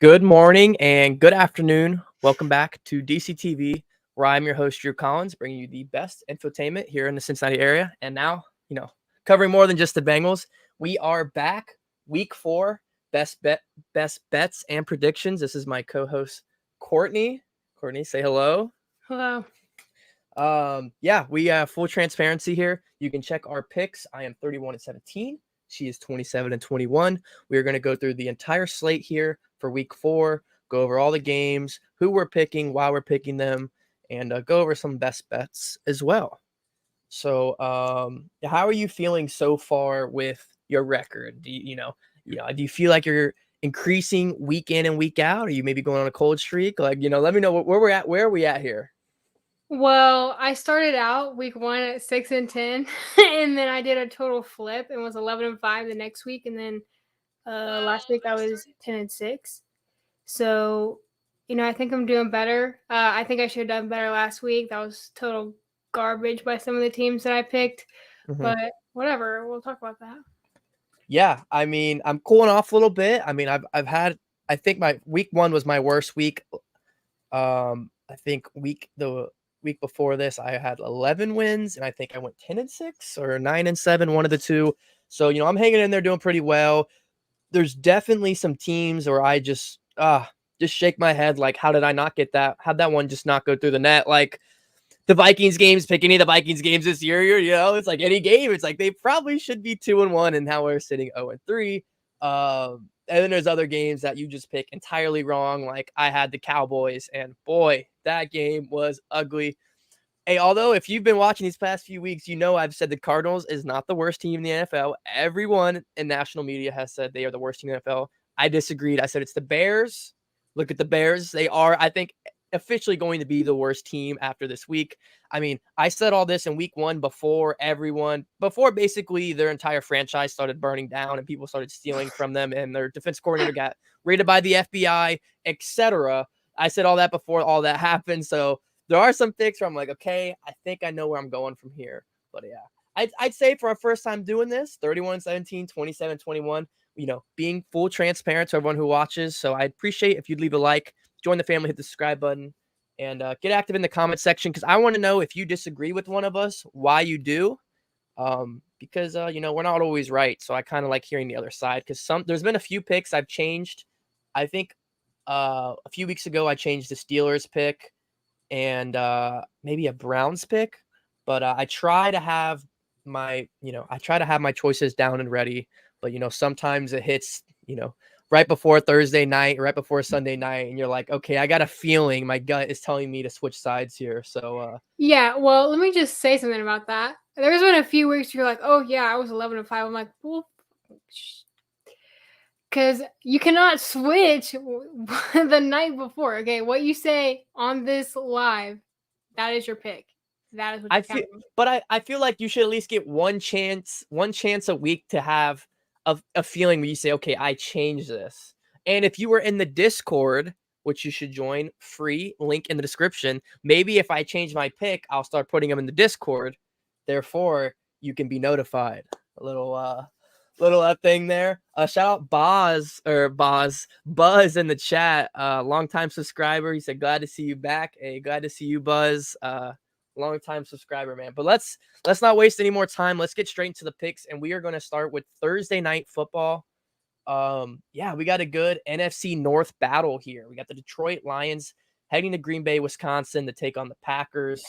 Good morning and good afternoon. Welcome back to DCTV, where I'm your host, Drew Collins, bringing you the best infotainment here in the Cincinnati area. And now, covering more than just the Bengals, we are back, week 4, best bets and predictions. This is my co-host, Courtnie. Courtnie, say hello. Hello. We have full transparency here. You can check our picks. I am 31-17. She is 27-21. We are going to go through the entire slate here for week 4, go over all the games, who we're picking, why we're picking them, and go over some best bets as well. So, how are you feeling so far with your record? Do you feel like you're increasing week in and week out? Are you maybe going on a cold streak? Let me know where we're at. Where are we at here? Well, I started out week 1 at 6-10, and then I did a total flip and was 11-5 the next week, and then last week I was 10-6. So, I think I'm doing better. I think I should have done better last week. That was total garbage by some of the teams that I picked, but whatever. We'll talk about that. Yeah, I'm cooling off a little bit. I think my week 1 was my worst week. I think the week before this I had 11 wins, and I think I went 10-6 or 9-7, one of the two. So, I'm hanging in there doing pretty well. There's definitely some teams where I just shake my head like, how did I not get that? How'd that one just not go through the net? Like the Vikings games, pick any of the Vikings games this year, it's like any game. It's like they probably should be 2-1, and now we're sitting 0-3. And then there's other games that you just pick entirely wrong. Like I had the Cowboys, and boy, that game was ugly. Hey, although if you've been watching these past few weeks, I've said the Cardinals is not the worst team in the NFL. Everyone in national media has said they are the worst team in the NFL. I disagreed. I said it's the Bears. Look at the Bears. They are, I think, officially going to be the worst team after this week. I said all this in week 1 before basically their entire franchise started burning down and people started stealing from them and their defense coordinator got raided by the FBI, etc. I said all that before all that happened. So there are some picks where I'm like, okay, I think I know where I'm going from here. But yeah, I'd say for our first time doing this, 31-17, 27-21, being full transparent to everyone who watches. So I'd appreciate if you'd leave a like, join the family, hit the subscribe button, and get active in the comment section because I want to know if you disagree with one of us, why you do. Because we're not always right. So I kind of like hearing the other side because there's been a few picks I've changed. I think a few weeks ago I changed the Steelers pick and maybe a Browns pick, but I try to have my choices down and ready. But sometimes it hits right before Thursday night, right before Sunday night, and you're like, okay, I got a feeling my gut is telling me to switch sides here. So Yeah, well, let me just say something about that. There's been a few weeks you're like, oh yeah, I was 11-5. I'm like, well, because you cannot switch the night before. Okay, what you say on this live, that is your pick. That is what I feel like you should at least get one chance a week to have a feeling where you say, okay, I changed this. And if you were in the Discord, which you should join, free, link in the description, maybe if I change my pick, I'll start putting them in the Discord. Therefore, you can be notified. A little thing there. Shout out Buzz in the chat. Longtime subscriber. He said, glad to see you back. Hey, glad to see you, Buzz. Long time subscriber, man. But let's not waste any more time. Let's get straight into the picks, and we are going to start with Thursday night football. We got a good NFC North battle here. We got the Detroit Lions heading to Green Bay, Wisconsin to take on the Packers.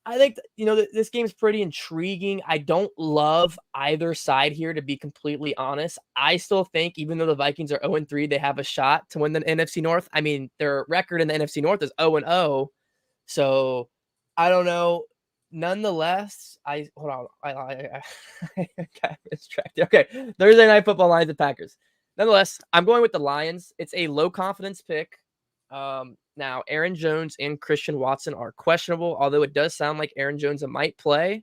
I think this game is pretty intriguing. I don't love either side here, to be completely honest. I still think, even though the Vikings are 0-3, they have a shot to win the NFC North. Their record in the NFC North is 0-0, so I don't know. Nonetheless, I got distracted. Okay, Thursday night football, Lions and Packers. Nonetheless, I'm going with the Lions. It's a low confidence pick. Now Aaron Jones and Christian Watson are questionable, although it does sound like Aaron Jones might play.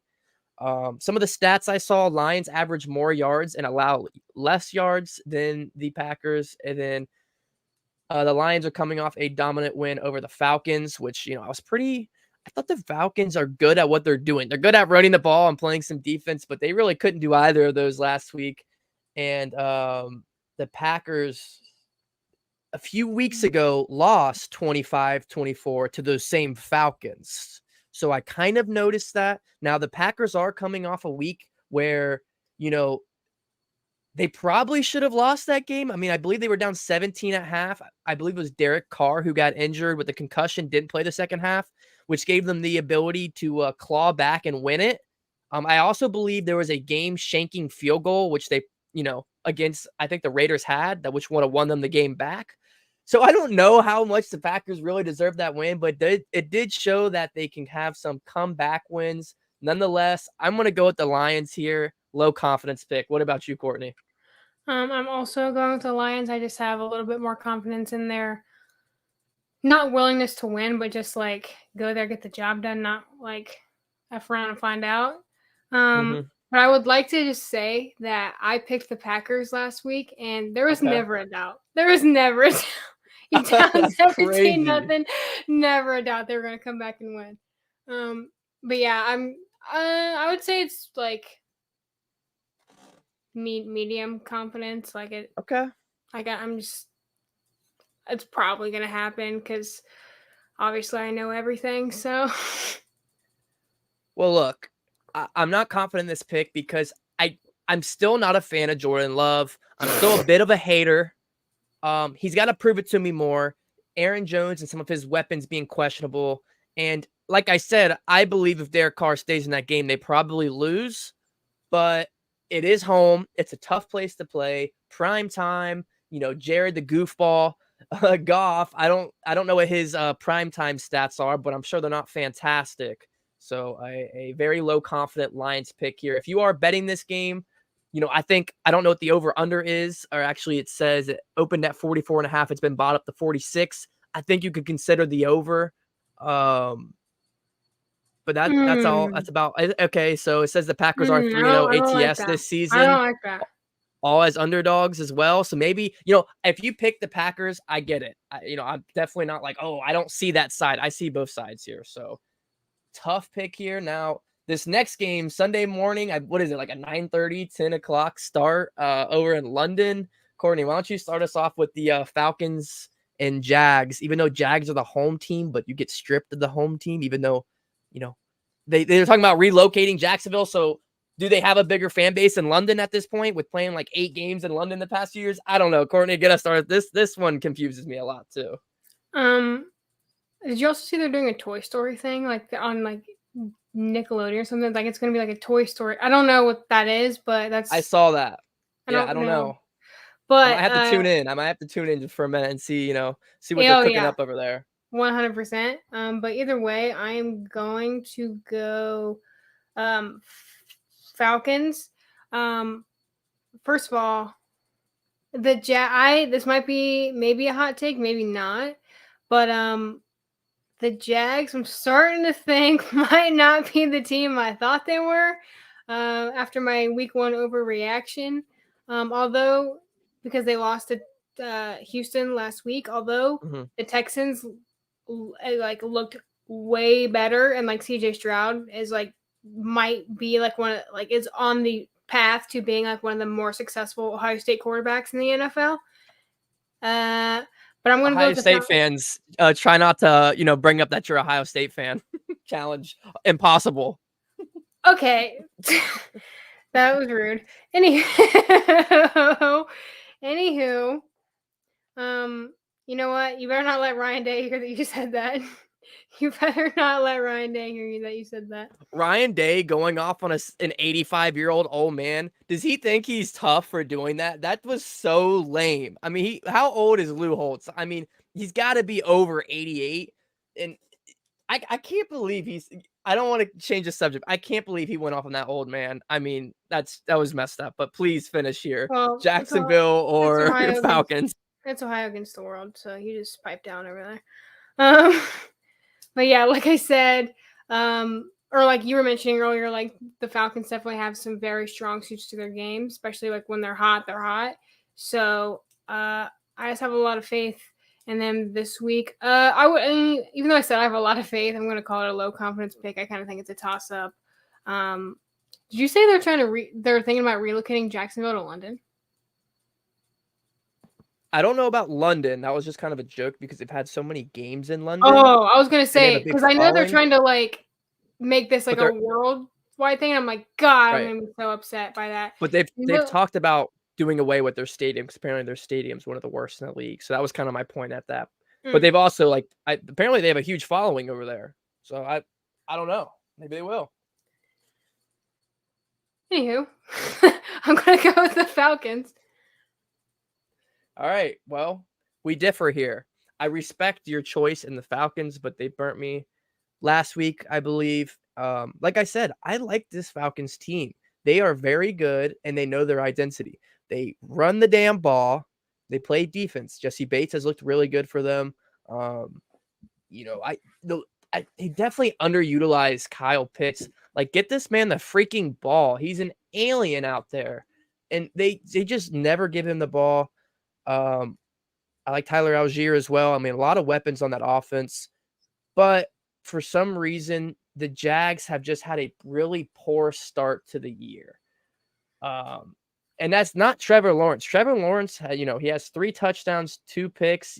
Some of the stats I saw, Lions average more yards and allow less yards than the Packers, and then the Lions are coming off a dominant win over the Falcons, which I thought the Falcons are good at what they're doing. They're good at running the ball and playing some defense, but they really couldn't do either of those last week. And the Packers, a few weeks ago lost 25-24 to those same Falcons. So I kind of noticed that. Now the Packers are coming off a week where, you know, they probably should have lost that game. I mean, I believe they were down 17 at half. I believe it was Derek Carr who got injured with a concussion, didn't play the second half, which gave them the ability to claw back and win it. I also believe there was a game-shanking field goal, which they, against, I think the Raiders had, that which would have won them the game back. So I don't know how much the Packers really deserve that win, but it did show that they can have some comeback wins. Nonetheless, I'm going to go with the Lions here. Low confidence pick. What about you, Courtney? I'm also going with the Lions. I just have a little bit more confidence in their not willingness to win, but just like go there, get the job done, not like F around and find out. But I would like to just say that I picked the Packers last week, and there was never a doubt. There was never a doubt. You down 17-0, never a doubt they were going to come back and win. But yeah, I would say it's like medium confidence. Like it. Okay. It's probably going to happen because obviously I know everything. So. Well, look, I'm not confident in this pick because I'm still not a fan of Jordan Love. I'm still a bit of a hater. He's got to prove it to me more. Aaron Jones and some of his weapons being questionable. And like I said, I believe if Derek Carr stays in that game, they probably lose. But it is home. It's a tough place to play. Prime time. Jared the goofball, Goff. I don't know what his prime time stats are, but I'm sure they're not fantastic. So a very low confident Lions pick here. If you are betting this game, I don't know what the over under is, or actually it says it opened at 44.5. It's been bought up to 46. I think you could consider the over. But that's all. That's about okay. So it says the Packers are 3-0 ATS this season. I don't like that. All as underdogs as well. So maybe, if you pick the Packers, I get it. I'm definitely not like, oh, I don't see that side. I see both sides here. So tough pick here. Now, this next game, Sunday morning, what is it, like a 9:30, 10 o'clock start over in London? Courtney, why don't you start us off with the Falcons and Jags, even though Jags are the home team, but you get stripped of the home team, even though, they're talking about relocating Jacksonville. So do they have a bigger fan base in London at this point with playing like 8 games in London the past few years? I don't know. Courtney, get us started. This one confuses me a lot too. Did you also see they're doing a Toy Story thing like on like Nickelodeon or something? Like it's going to be like a Toy Story. I don't know what that is, but I saw that. I don't know. But I have to tune in. I might have to tune in just for a minute and see what they're cooking up over there. 100%. But either way, I am going to go Falcons. First of all, this might be maybe a hot take, maybe not, but the Jags, I'm starting to think might not be the team I thought they were after my week 1 overreaction. Although because they lost to Houston last week, although the Texans looked way better, and like CJ Stroud is might be is on the path to being like one of the more successful Ohio State quarterbacks in the NFL. But I'm going to go with Ohio State fans. Try not to bring up that you're Ohio State fan. Challenge impossible. Okay, that was rude. Anywho, you know what? You better not let Ryan Day hear that you said that. You better not let Ryan Day hear that you said that. Ryan Day going off on an 85-year-old old man. Does he think he's tough for doing that? That was so lame. I mean, how old is Lou Holtz? I mean, he's got to be over 88. And I can't believe I don't want to change the subject. I can't believe he went off on that old man. I mean, that was messed up. But please finish here. Well, Jacksonville or Falcons. It's Ohio against the world, so you just pipe down over there. But yeah, like I said, or like you were mentioning earlier, like the Falcons definitely have some very strong suits to their game, especially like when they're hot, they're hot. So I just have a lot of faith in them this week. Even though I said I have a lot of faith, I'm going to call it a low confidence pick. I kind of think it's a toss up. Did you say they're thinking about relocating Jacksonville to London? I don't know about London. That was just kind of a joke because they've had so many games in London, Oh, I was gonna and they have say a big because I know they're following. trying to like make this like But a they're worldwide thing. I'm like, God, I'm right. gonna be so upset by that. But they've But talked about doing away with their stadium 'cause apparently their stadium's one of the worst in the league. So that was kind of my point at that. But mm, they've also like apparently they have a huge following over there. So I don't know. Maybe they will. anywho, I'm gonna go with the Falcons. All right. Well, we differ here. I respect your choice in the Falcons, but they burnt me last week, I believe. Like I said, I like this Falcons team. They are very good and they know their identity. They run the damn ball. They play defense. Jesse Bates has looked really good for them. Um, you know, they definitely underutilized Kyle Pitts. Like, get this man the freaking ball. He's an alien out there, and they just never give him the ball. Um, I like Tyler Algier as well. I mean, a lot of weapons on that offense. But for some reason, the Jags have just had a really poor start to the year. And that's not Trevor Lawrence. Trevor Lawrence, he has 3 touchdowns, 2 picks,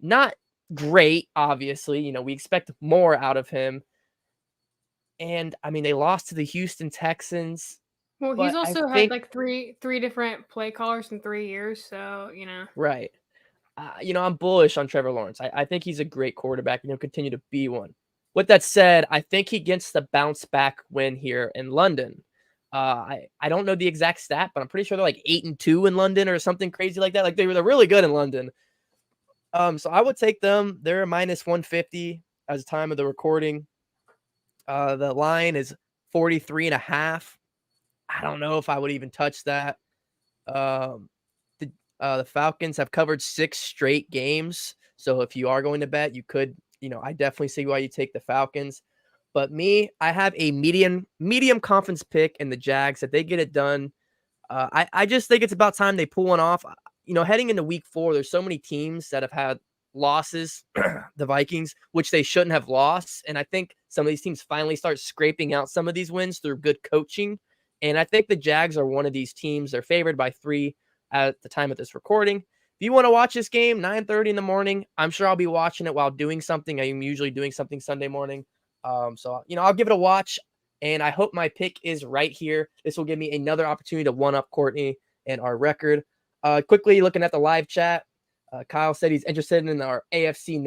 not great, obviously. We expect more out of him. And I mean, they lost to the Houston Texans, Well, he's but I also had think like three different play callers in 3 years, so you know. right. I'm bullish on Trevor Lawrence. I think he's a great quarterback and he'll continue to be one. With that said, I think he gets the bounce back win here in London. I don't know the exact stat, but I'm pretty sure they're like 8-2 in London or something crazy like that. Like they're really good in London. So I would take them. They're a minus 150 as the time of the recording. The line is 43.5. I don't know if I would even touch that. Um, the Falcons have covered 6 straight games. So if you are going to bet, you could, I definitely see why you take the Falcons. But me, I have a medium confidence pick in the Jags that they get it done. I just think it's about time they pull one off. Heading into week 4, there's so many teams that have had losses, the Vikings, which they shouldn't have lost. And I think some of these teams finally start scraping out some of these wins through good coaching. And I think the Jags are one of these teams. They're favored by 3 at the time of this recording. If you want to watch this game, 9:30 in the morning, I'm sure I'll be watching it while doing something. I'm usually doing something Sunday morning. So I'll give it a watch, and I hope my pick is right here. This will give me another opportunity to one-up Courtney and our record. Quickly looking at the live chat, Kyle said he's interested in our AFC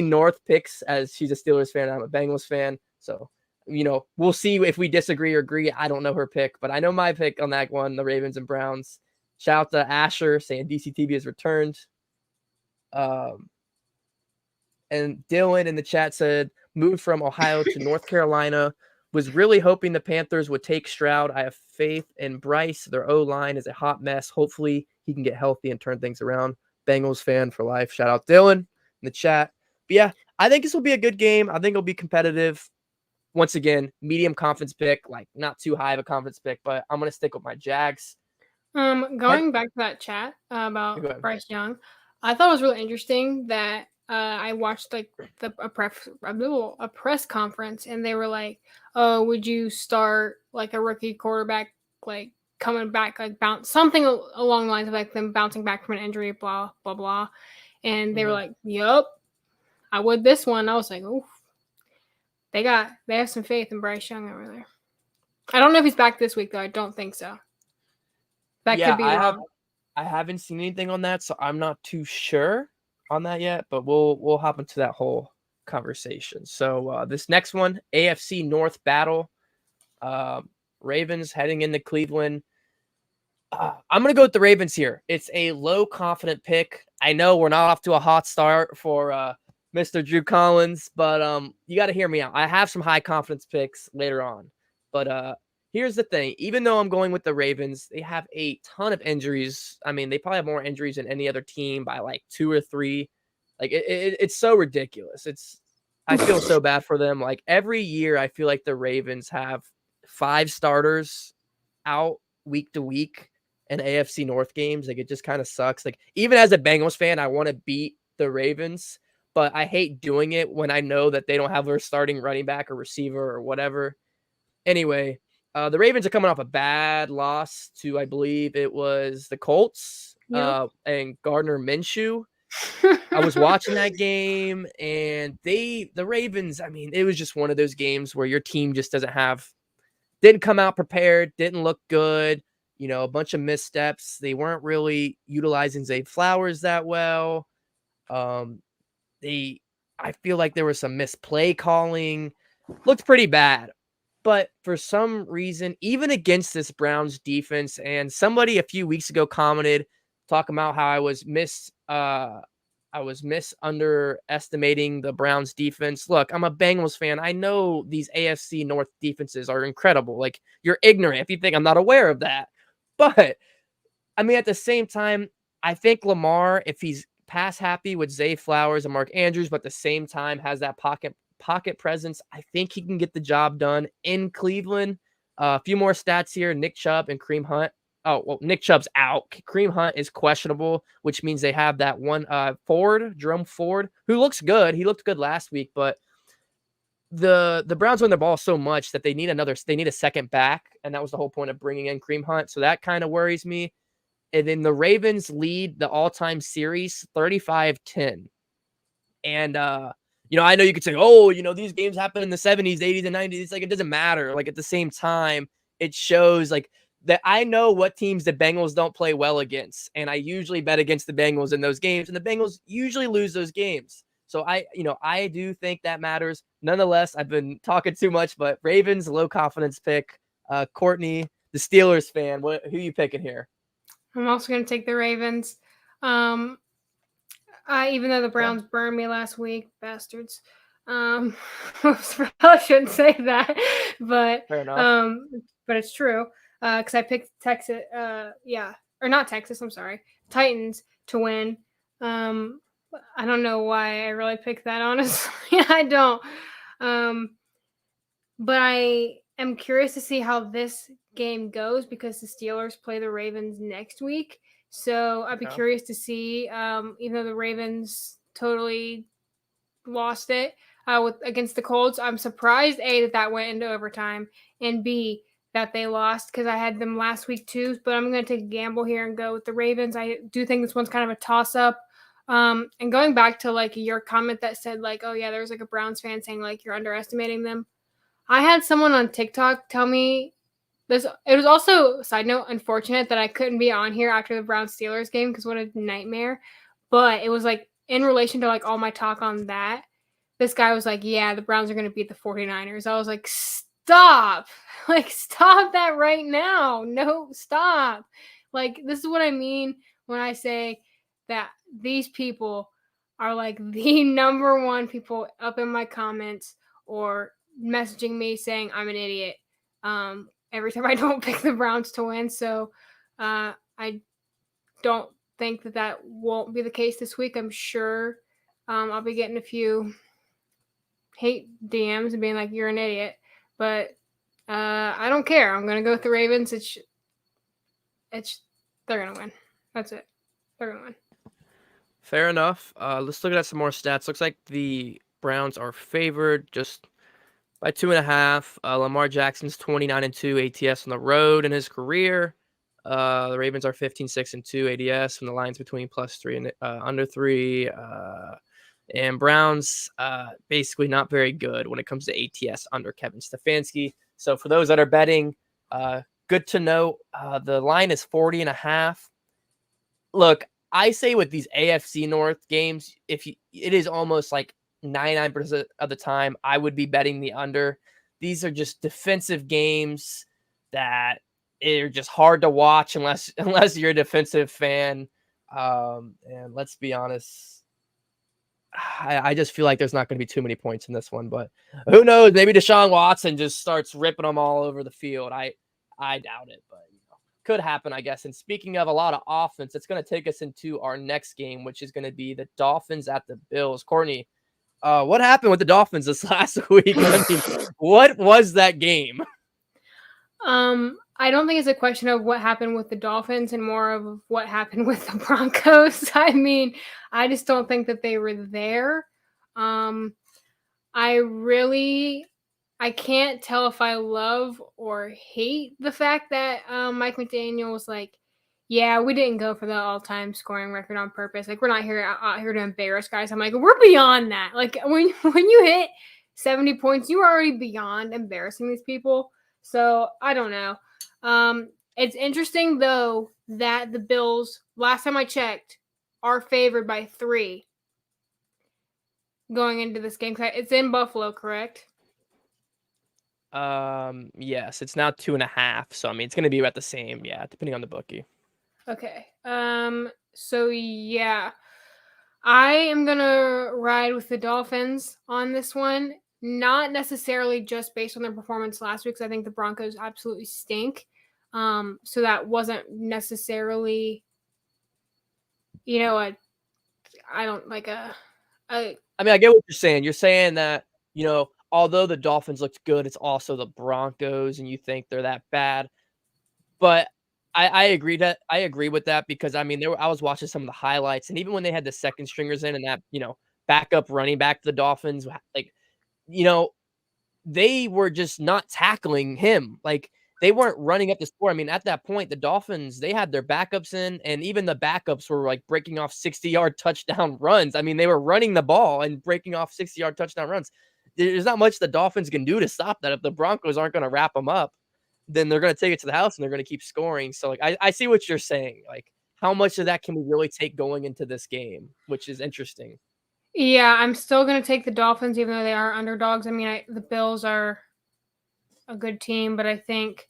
North picks, as she's a Steelers fan. I'm a Bengals fan, so we'll see if we disagree or agree. I don't know her pick, but I know my pick on that one, the Ravens and Browns. Shout out to Asher saying DCTV has returned. And Dylan in the chat said, moved from Ohio to North Carolina. Was really hoping the Panthers would take Stroud. I have faith in Bryce. Their O-line is a hot mess. Hopefully he can get healthy and turn things around. Bengals fan for life. Shout out Dylan in the chat. But yeah, I think this will be a good game. I think it'll be competitive. Once again, medium confidence pick, like not too high of a confidence pick, but I'm going to stick with my Jags. Going back to that chat about Bryce Young, I thought it was really interesting that I watched like a press conference, and they were like, "Oh, would you start like a rookie quarterback like coming back like bounce something along the lines of like them bouncing back from an injury, blah blah blah," and they were like, "Yup, I would this one." I was like, "Oof." They have some faith in Bryce Young over there. I don't know if he's back this week though. I don't think so. That could be wrong. I haven't seen anything on that, so I'm not too sure on that yet. But we'll hop into that whole conversation. So this next one, AFC North battle, Ravens heading into Cleveland. I'm gonna go with the Ravens here. It's a low confident pick. I know we're not off to a hot start for Mr. Drew Collins, but you got to hear me out. I have some high confidence picks later on, but here's the thing. Even though I'm going with the Ravens, they have a ton of injuries. I mean, they probably have more injuries than any other team by like 2 or 3. Like it's so ridiculous. I feel so bad for them. Like every year, I feel like the Ravens have 5 starters out week to week in AFC North games. Like it just kind of sucks. Like even as a Bengals fan, I want to beat the Ravens, but I hate doing it when I know that they don't have their starting running back or receiver or whatever. Anyway, the Ravens are coming off a bad loss to, I believe it was the Colts Yep. and Gardner Minshew. I was watching that game, and the Ravens, I mean, it was just one of those games where your team just didn't come out prepared, didn't look good, a bunch of missteps. They weren't really utilizing Zay Flowers that well. Um, I feel like there was some misplay calling, looked pretty bad. But for some reason, even against this Browns defense, and somebody a few weeks ago commented talking about how I was underestimating the Browns defense. Look, I'm a Bengals fan. I know these AFC North defenses are incredible. Like, you're ignorant if you think I'm not aware of that. But I mean, at the same time, I think Lamar, if he's pass happy with Zay Flowers and Mark Andrews, but at the same time has that pocket presence, I think he can get the job done in Cleveland. A few more stats here: Nick Chubb and Kareem Hunt. Oh, well, Nick Chubb's out. Kareem Hunt is questionable, which means they have that one Jerome Ford, who looks good. He looked good last week, but the Browns run the ball so much that they need a second back, and that was the whole point of bringing in Kareem Hunt. So that kind of worries me. And then the Ravens lead the all-time series 35-10. And I know you could say, oh, these games happen in the 70s, 80s, and 90s. It's like it doesn't matter. Like, at the same time, it shows like that I know what teams the Bengals don't play well against. And I usually bet against the Bengals in those games, and the Bengals usually lose those games. So I do think that matters. Nonetheless, I've been talking too much, but Ravens, low confidence pick. Courtney, the Steelers fan, who you picking here? I'm also going to take the Ravens. Even though the Browns burned me last week, bastards. I probably shouldn't say that, but Fair enough. but it's true. Because I picked Texas, or not Texas. I'm sorry, Titans to win. I don't know why I really picked that. Honestly, I don't. But I am curious to see how this game goes because the Steelers play the Ravens next week. So I'd be curious to see, even though the Ravens totally lost it against the Colts, I'm surprised, A, that went into overtime, and B, that they lost because I had them last week too. But I'm going to take a gamble here and go with the Ravens. I do think this one's kind of a toss-up. And going back to, like, your comment that said, like, oh, yeah, there's, like, a Browns fan saying, like, you're underestimating them. I had someone on TikTok tell me this. It was also, side note, unfortunate that I couldn't be on here after the Browns-Steelers game because what a nightmare. But it was, like, in relation to, like, all my talk on that, this guy was like, yeah, the Browns are going to beat the 49ers. I was like, stop. Like, stop that right now. No, stop. Like, this is what I mean when I say that these people are, like, the number one people up in my comments or messaging me saying I'm an idiot every time I don't pick the Browns to win. So I don't think that won't be the case this week. I'm sure I'll be getting a few hate DMs and being like, you're an idiot. But I don't care. I'm going to go with the Ravens. They're going to win. That's it. They're going to win. Fair enough. Let's look at some more stats. Looks like the Browns are favored just by 2.5. Lamar Jackson's 29-2 ATS on the road in his career. The Ravens are 15-6-2 ADS, and the line's between +3 and under 3. And Browns basically not very good when it comes to ATS under Kevin Stefanski. So for those that are betting, good to know. The line is 40.5. Look, I say with these AFC North games, it is almost like 99% of the time, I would be betting the under. These are just defensive games that are just hard to watch unless you're a defensive fan. And let's be honest, I just feel like there's not going to be too many points in this one. But who knows? Maybe Deshaun Watson just starts ripping them all over the field. I doubt it, but could happen, I guess. And speaking of a lot of offense, it's going to take us into our next game, which is going to be the Dolphins at the Bills. Courtney, what happened with the Dolphins this last week? I mean, what was that game? I don't think it's a question of what happened with the Dolphins and more of what happened with the Broncos. I mean, I just don't think that they were there. I can't tell if I love or hate the fact that Mike McDaniel was like, Yeah, we didn't go for the all-time scoring record on purpose. Like, we're not out here to embarrass guys. I'm like, we're beyond that. Like, when you hit 70 points, you are already beyond embarrassing these people. So I don't know. It's interesting though that the Bills, last time I checked, are favored by 3 going into this game. It's in Buffalo, correct? Yes, it's now 2.5. So I mean, it's gonna be about the same. Yeah, depending on the bookie. Okay. So yeah, I am gonna ride with the Dolphins on this one. Not necessarily just based on their performance last week, because I think the Broncos absolutely stink. So that wasn't necessarily, I don't like a. I mean, I get what you're saying. You're saying that, although the Dolphins looked good, it's also the Broncos, and you think they're that bad. But I agree with that because I mean, I was watching some of the highlights, and even when they had the second stringers in and that, backup running back to the Dolphins, like, you know, they were just not tackling him. Like, they weren't running up the score. I mean, at that point, the Dolphins, they had their backups in, and even the backups were like breaking off 60-yard touchdown runs. I mean, they were running the ball and breaking off 60-yard touchdown runs. There's not much the Dolphins can do to stop that. If the Broncos aren't going to wrap them up, then they're going to take it to the house and they're going to keep scoring. So, like, I see what you're saying. Like, how much of that can we really take going into this game, which is interesting. Yeah, I'm still gonna take the Dolphins, even though they are underdogs. I mean, the Bills are a good team, but I think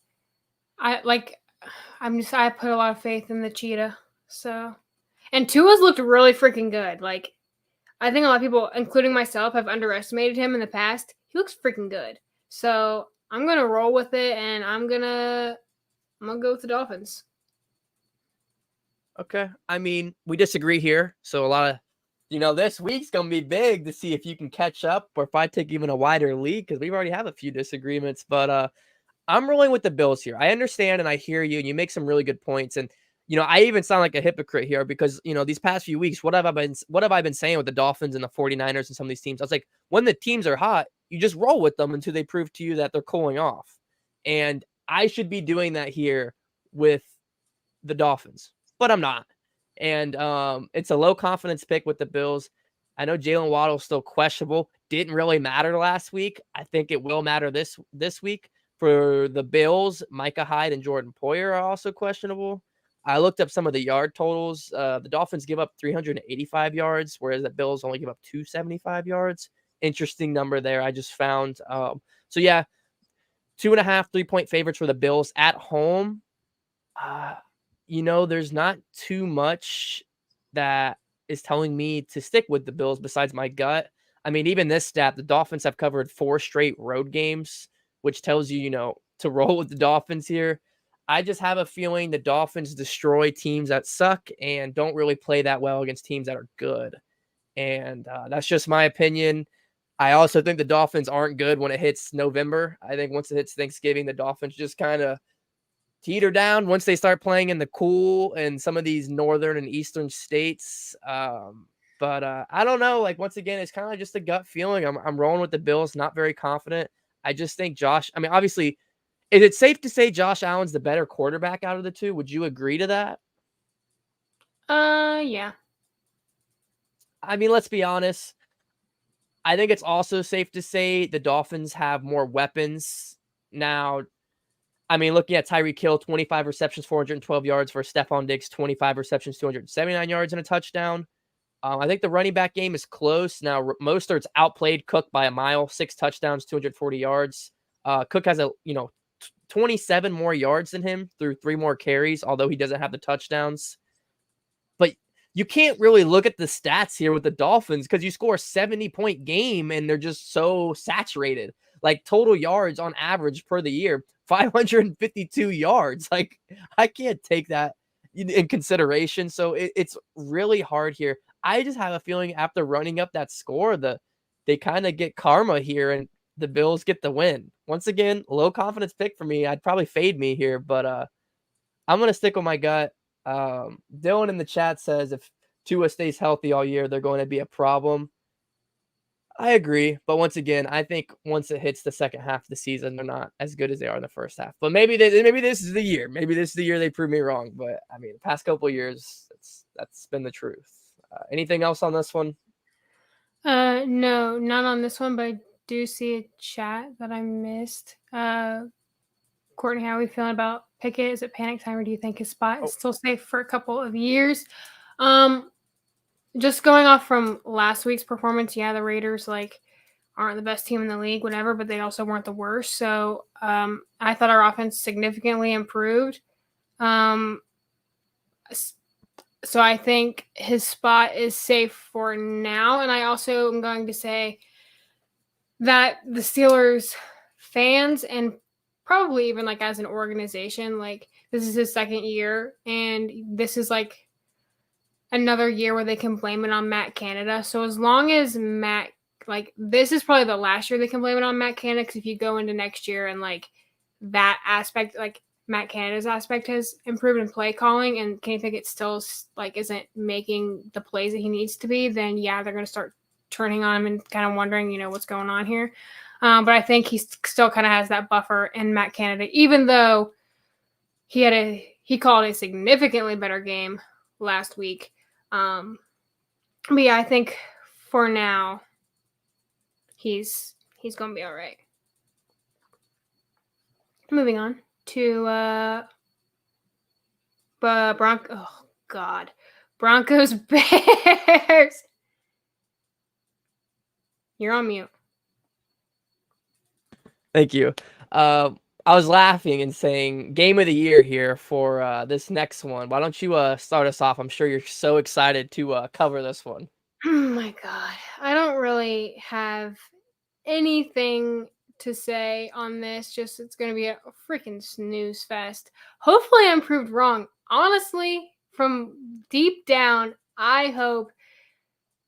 I put a lot of faith in the cheetah. So, and Tua's looked really freaking good. Like, I think a lot of people, including myself, have underestimated him in the past. He looks freaking good. So I'm gonna roll with it, and I'm gonna go with the Dolphins. Okay. I mean, we disagree here. So a lot of, this week's going to be big to see if you can catch up or if I take even a wider lead because we already have a few disagreements. But I'm rolling with the Bills here. I understand and I hear you and you make some really good points. And, I even sound like a hypocrite here because, these past few weeks, what have I been saying with the Dolphins and the 49ers and some of these teams? I was like, when the teams are hot, you just roll with them until they prove to you that they're cooling off. And I should be doing that here with the Dolphins, but I'm not. And it's a low confidence pick with the Bills. I know Jalen Waddle's still questionable. Didn't really matter last week. I think it will matter this week. For the Bills, Micah Hyde and Jordan Poyer are also questionable. I looked up some of the yard totals. The Dolphins give up 385 yards, whereas the Bills only give up 275 yards. Interesting number there. I just found. So yeah, 2.5 3-point favorites for the Bills at home. There's not too much that is telling me to stick with the Bills besides my gut. I mean, even this stat, the Dolphins have covered 4 straight road games, which tells you, to roll with the Dolphins here. I just have a feeling the Dolphins destroy teams that suck and don't really play that well against teams that are good. And that's just my opinion. I also think the Dolphins aren't good when it hits November. I think once it hits Thanksgiving, the Dolphins just kind of teeter down once they start playing in the cool and some of these northern and eastern states. But I don't know. Like, once again, it's kind of just a gut feeling. I'm rolling with the Bills, not very confident. I just think I mean, obviously, is it safe to say Josh Allen's the better quarterback out of the two? Would you agree to that? Yeah. I mean, let's be honest. I think it's also safe to say the Dolphins have more weapons now. I mean, looking at Tyreek Hill, 25 receptions, 412 yards for Stephon Diggs, 25 receptions, 279 yards and a touchdown. I think the running back game is close. Now, Mostert's outplayed Cook by a mile, 6 touchdowns, 240 yards. Cook has 27 more yards than him through 3 more carries, although he doesn't have the touchdowns. But you can't really look at the stats here with the Dolphins because you score a 70-point game and they're just so saturated. Like, total yards on average per the year, 552 yards. Like, I can't take that in consideration. So it's really hard here. I just have a feeling after running up that score, they kind of get karma here and the Bills get the win. Once again, low confidence pick for me. I'd probably fade me here, but I'm going to stick with my gut. Dylan in the chat says if Tua stays healthy all year, they're going to be a problem. I agree, but once again, I think once it hits the second half of the season, they're not as good as they are in the first half. But maybe maybe this is the year. Maybe this is the year they prove me wrong. But I mean, the past couple of years, that's been the truth. Anything else on this one? No, not on this one, but I do see a chat that I missed. Courtnie, how are we feeling about Pickett? Is it panic time, or do you think his spot is still safe for a couple of years? Just going off from last week's performance, yeah, the Raiders aren't the best team in the league, whatever, but they also weren't the worst. So I thought our offense significantly improved. So I think his spot is safe for now. And I also am going to say that the Steelers fans and probably even as an organization, this is his second year, and this is another year where they can blame it on Matt Canada. So as long as Matt, this is probably the last year they can blame it on Matt Canada, because if you go into next year and that aspect, Matt Canada's aspect has improved in play calling, and Kenny Pickett still isn't making the plays that he needs to be, then yeah, they're going to start turning on him and kind of wondering, what's going on here. But I think he still kind of has that buffer in Matt Canada, even though he called a significantly better game last week. But yeah, I think for now he's going to be all right. Moving on to Broncos Bears. You're on mute. Thank you. I was laughing and saying game of the year here for this next one. Why don't you start us off? I'm sure you're so excited to cover this one. Oh my God. I don't really have anything to say on this. Just it's going to be a freaking snooze fest. Hopefully I'm proved wrong. Honestly, from deep down, I hope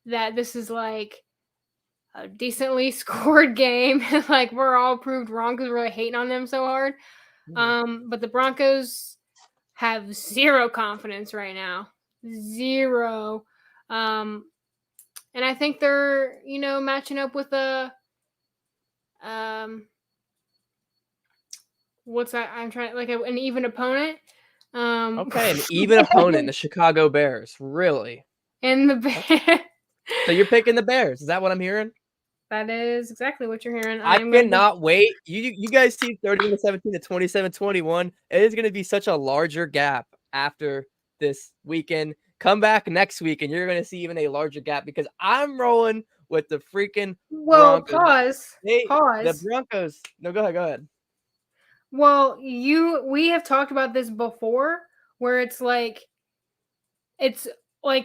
that this is a decently scored game. We're all proved wrong because we're hating on them so hard. But the Broncos have zero confidence right now. Zero. And I think they're, matching up with an even opponent. Okay, an even opponent, the Chicago Bears. Really? And the Bears. So you're picking the Bears. Is that what I'm hearing? That is exactly what you're hearing. I cannot wait. You guys see 31-17 to 27-21. It is going to be such a larger gap after this weekend. Come back next week, and you're going to see even a larger gap, because I'm rolling with the freaking Broncos. Pause. The Broncos. No, go ahead. Well, we have talked about this before, where it's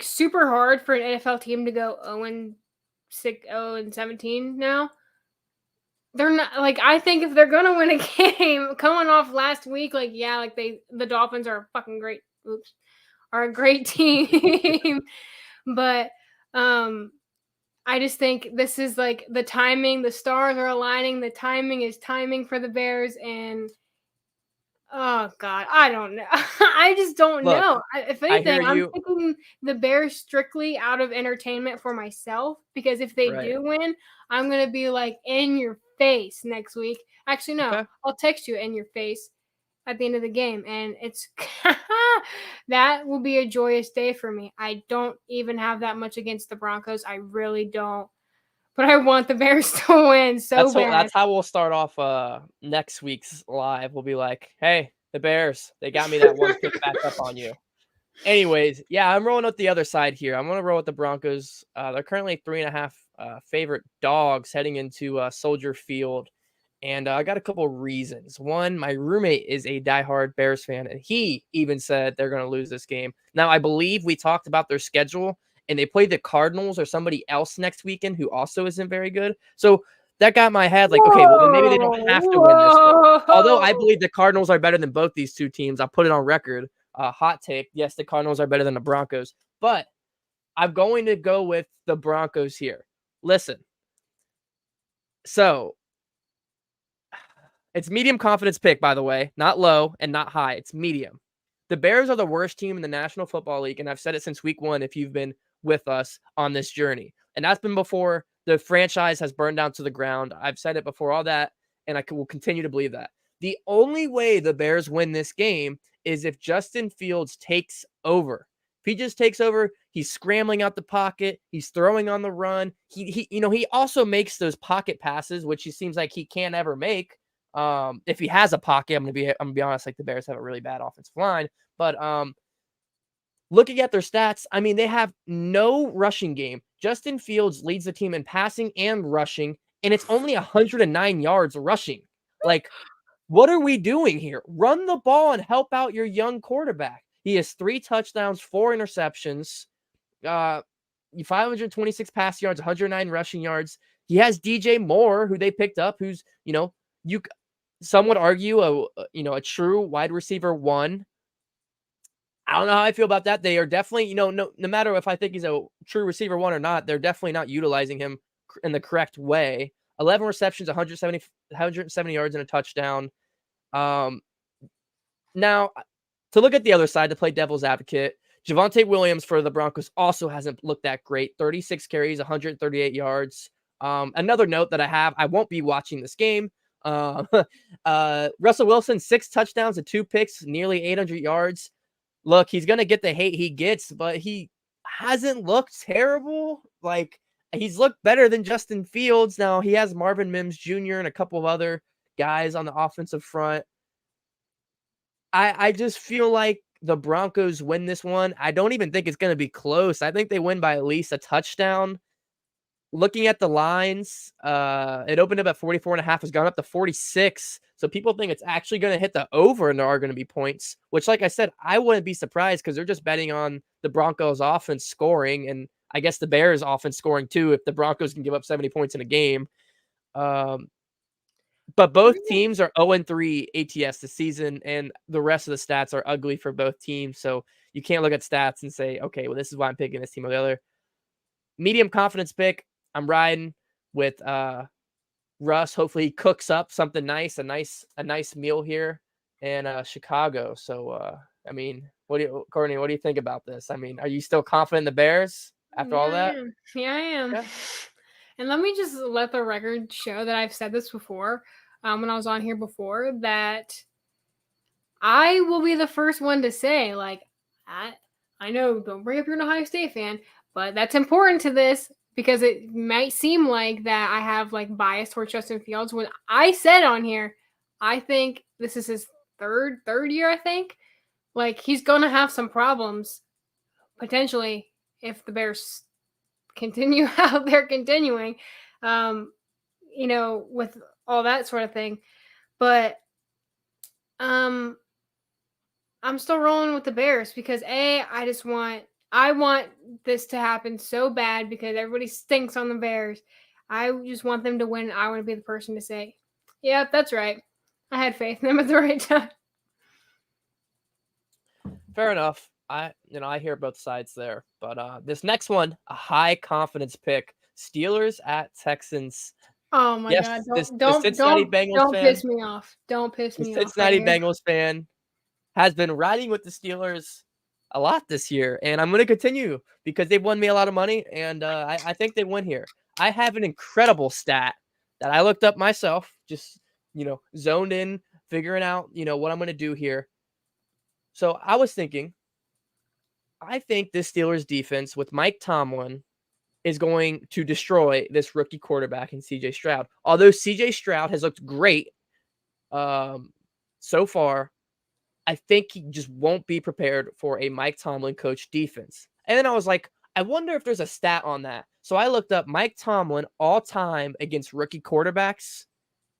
super hard for an NFL team to go 0-17 now. They're not I think if they're gonna win a game coming off last week, the Dolphins are a fucking great are a great team. But I just think this is the timing, the stars are aligning, the timing is timing for the Bears, and oh God, I don't know. I just don't know. If anything, I'm picking the Bears strictly out of entertainment for myself, because if they do win, I'm going to be in your face next week. Actually, no, okay. I'll text you in your face at the end of the game, and it's that will be a joyous day for me. I don't even have that much against the Broncos. I really don't. But I want the Bears to win bad. That's how we'll start off next week's live. We'll be like, hey, the Bears, they got me that one pick back up on you. Anyways, yeah, I'm rolling with the other side here. I'm going to roll with the Broncos. They're currently 3.5 favorite dogs heading into Soldier Field. And I got a couple reasons. One, my roommate is a diehard Bears fan, and he even said they're going to lose this game. Now, I believe we talked about their schedule, and they play the Cardinals or somebody else next weekend who also isn't very good. So that got my head okay, well, then maybe they don't have to win this one. Although I believe the Cardinals are better than both these two teams. I'll put it on record. Hot take. Yes, the Cardinals are better than the Broncos. But I'm going to go with the Broncos here. Listen. So it's medium confidence pick, by the way. Not low and not high. It's medium. The Bears are the worst team in the National Football League, and I've said it since week 1 if you've been with us on this journey. And that's been before the franchise has burned down to the ground. I've said it before, all that, and will continue to believe that. The only way the Bears win this game is if Justin Fields takes over. If he just takes over, he's scrambling out the pocket, he's throwing on the run. He also makes those pocket passes, which he seems like he can't ever make. If he has a pocket, I'm gonna be honest, like the Bears have a really bad offensive line. But looking at their stats, I mean, they have no rushing game. Justin Fields leads the team in passing and rushing, and it's only 109 yards rushing. Like, what are we doing here? Run the ball and help out your young quarterback. He has 3 touchdowns, 4 interceptions, 526 pass yards, 109 rushing yards. He has DJ Moore, who they picked up, who's, some would argue a true wide receiver 1. I don't know how I feel about that. They are definitely, no matter if I think he's a true receiver 1 or not, they're definitely not utilizing him in the correct way. 11 receptions, 170 yards and a touchdown. Now, to look at the other side, to play devil's advocate, Javonte Williams for the Broncos also hasn't looked that great. 36 carries, 138 yards. Another note that I won't be watching this game. Russell Wilson, 6 touchdowns and 2 picks, nearly 800 yards. Look, he's going to get the hate he gets, but he hasn't looked terrible. Like, he's looked better than Justin Fields. Now, he has Marvin Mims Jr. and a couple of other guys on the offensive front. I just feel like the Broncos win this one. I don't even think it's going to be close. I think they win by at least a touchdown. Looking at the lines, it opened up at 44.5, has gone up to 46. So people think it's actually going to hit the over, and there are going to be points, which, like I said, I wouldn't be surprised because they're just betting on the Broncos offense scoring, and I guess the Bears offense scoring too, if the Broncos can give up 70 points in a game. But both teams are 0-3 ATS this season, and the rest of the stats are ugly for both teams. So you can't look at stats and say, okay, well, this is why I'm picking this team or the other. Medium confidence pick. I'm riding with Russ. Hopefully he cooks up something nice, a nice meal here in Chicago. So, I mean, Courtnie, what do you think about this? I mean, are you still confident in the Bears after all that? Yeah, I am. Yeah. And let me just let the record show that I've said this before when I was on here before, that I will be the first one to say, like, I know, don't bring up you're an Ohio State fan, but that's important to this because it might seem like that I have, like, bias towards Justin Fields. When I said on here, I think this is his third year, I think. Like, he's going to have some problems, potentially, if the Bears continue how they're continuing, with all that sort of thing. But I'm still rolling with the Bears because I want this to happen so bad because everybody stinks on the Bears. I just want them to win. I want to be the person to say, yeah, that's right. I had faith in them at the right time. Fair enough. I hear both sides there, but this next one, a high confidence pick: Steelers at Texans. Oh my God! Don't piss me off. Don't piss me off. The Cincinnati Bengals fan has been riding with the Steelers a lot this year, and I'm going to continue because they've won me a lot of money, and I think they win here. I have an incredible stat that I looked up myself, just zoned in, figuring out what I'm going to do here. So I was thinking, I think this Steelers defense with Mike Tomlin is going to destroy this rookie quarterback in CJ Stroud. Although CJ Stroud has looked great so far, I think he just won't be prepared for a Mike Tomlin coach defense. And then I was like, I wonder if there's a stat on that. So I looked up Mike Tomlin all time against rookie quarterbacks.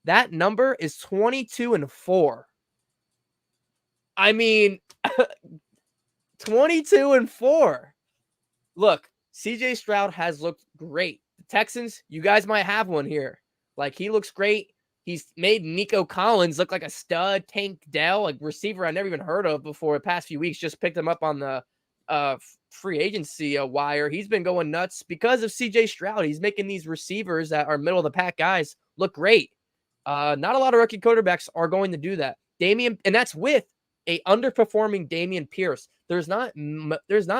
That number is 22-4. I mean, 22-4. Look, CJ Stroud has looked great. The Texans, you guys might have one here. Like, he looks great. He's made Nico Collins look like a stud. Tank Dell, like receiver I never even heard of before the past few weeks, just picked him up on the free agency wire. He's been going nuts because of CJ Stroud. He's making these receivers that are middle of the pack guys look great. Not a lot of rookie quarterbacks are going to do that. And that's with a underperforming Dameon Pierce. There's not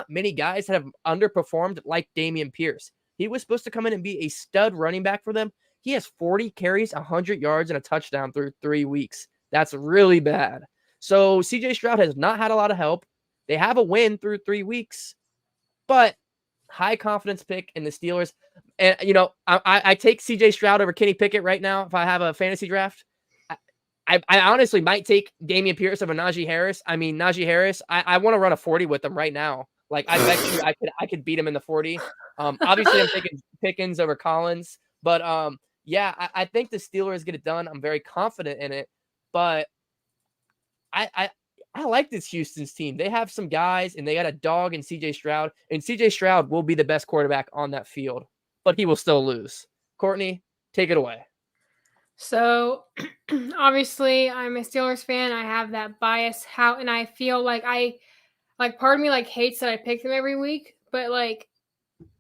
many guys that have underperformed like Dameon Pierce. He was supposed to come in and be a stud running back for them. He has 40 carries, 100 yards, and a touchdown through 3 weeks. That's really bad. So CJ Stroud has not had a lot of help. They have a win through 3 weeks, but high confidence pick in the Steelers. And, I take CJ Stroud over Kenny Pickett right now if I have a fantasy draft. I honestly might take Dameon Pierce over Najee Harris. I mean, Najee Harris, I want to run a 40 with him right now. Like, I bet you I could beat him in the 40. Obviously, I'm taking Pickens over Collins. But, yeah, I think the Steelers get it done. I'm very confident in it. But I like this Houston's team. They have some guys, and they got a dog in CJ Stroud. And CJ Stroud will be the best quarterback on that field. But he will still lose. Courtney, take it away. So, obviously, I'm a Steelers fan. I have that bias. And I feel like part of me like hates that I pick them every week, but like